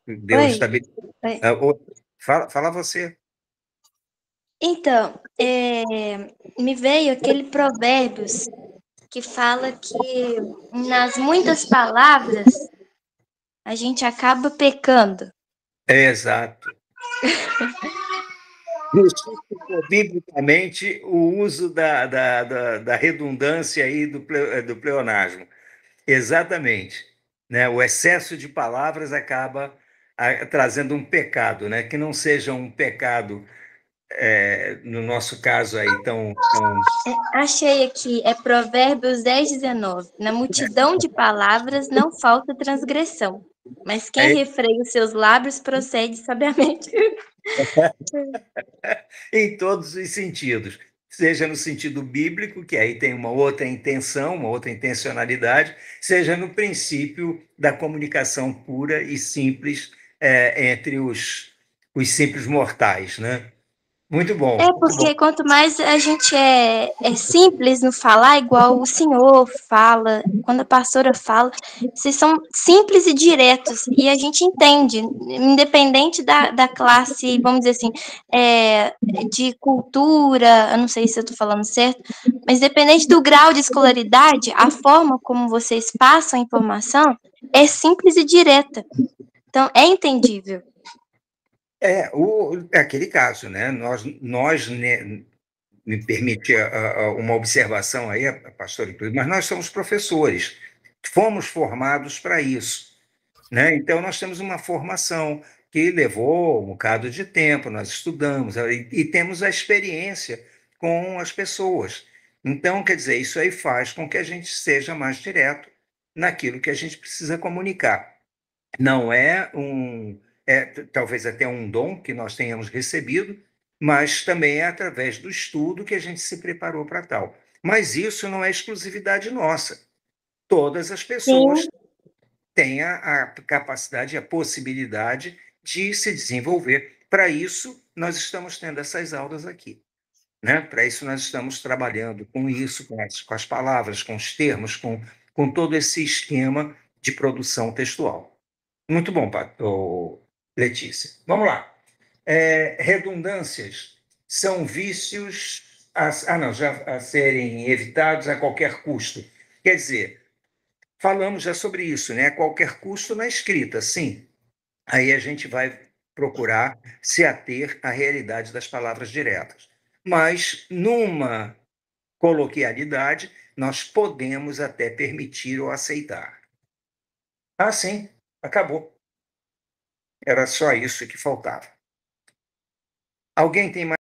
Deu estabilidade. Fala você. Então, me veio aquele Provérbios que fala que nas muitas palavras a gente acaba pecando. Exato. Biblicamente, o uso da redundância aí do pleonasmo. Exatamente. Né? O excesso de palavras acaba trazendo um pecado, né? Que não seja um pecado, no nosso caso aí, tão... Achei aqui, é Provérbios 10:19. Na multidão de palavras não falta transgressão, mas quem refreia os seus lábios procede sabiamente. Em todos os sentidos. Seja no sentido bíblico, que aí tem uma outra intenção, uma outra intencionalidade, seja no princípio da comunicação pura e simples entre os simples mortais, né? Muito bom. Porque quanto mais a gente é simples no falar, igual o senhor fala, quando a pastora fala, vocês são simples e diretos, e a gente entende, independente da classe, vamos dizer assim, de cultura, eu não sei se eu estou falando certo, mas independente do grau de escolaridade, a forma como vocês passam a informação é simples e direta. Então, é entendível. É aquele caso, né? Nós me permite uma observação aí, a pastora inclusive, mas nós somos professores, fomos formados para isso, né? Então, nós temos uma formação que levou um bocado de tempo, nós estudamos e temos a experiência com as pessoas. Então, quer dizer, isso aí faz com que a gente seja mais direto naquilo que a gente precisa comunicar. Não talvez até um dom que nós tenhamos recebido, mas também é através do estudo que a gente se preparou para tal. Mas isso não é exclusividade nossa. Todas as pessoas têm a capacidade e a possibilidade de se desenvolver. Para isso, nós estamos tendo essas aulas aqui. Né? Para isso, nós estamos trabalhando com isso, com as palavras, com os termos, com todo esse esquema de produção textual. Muito bom, Letícia. Vamos lá. Redundâncias são vícios a serem evitados a qualquer custo. Quer dizer, falamos já sobre isso, né? A qualquer custo na escrita, sim. Aí a gente vai procurar se ater à realidade das palavras diretas. Mas, numa coloquialidade, nós podemos até permitir ou aceitar. Ah, sim, acabou. Era só isso que faltava. Alguém tem mais?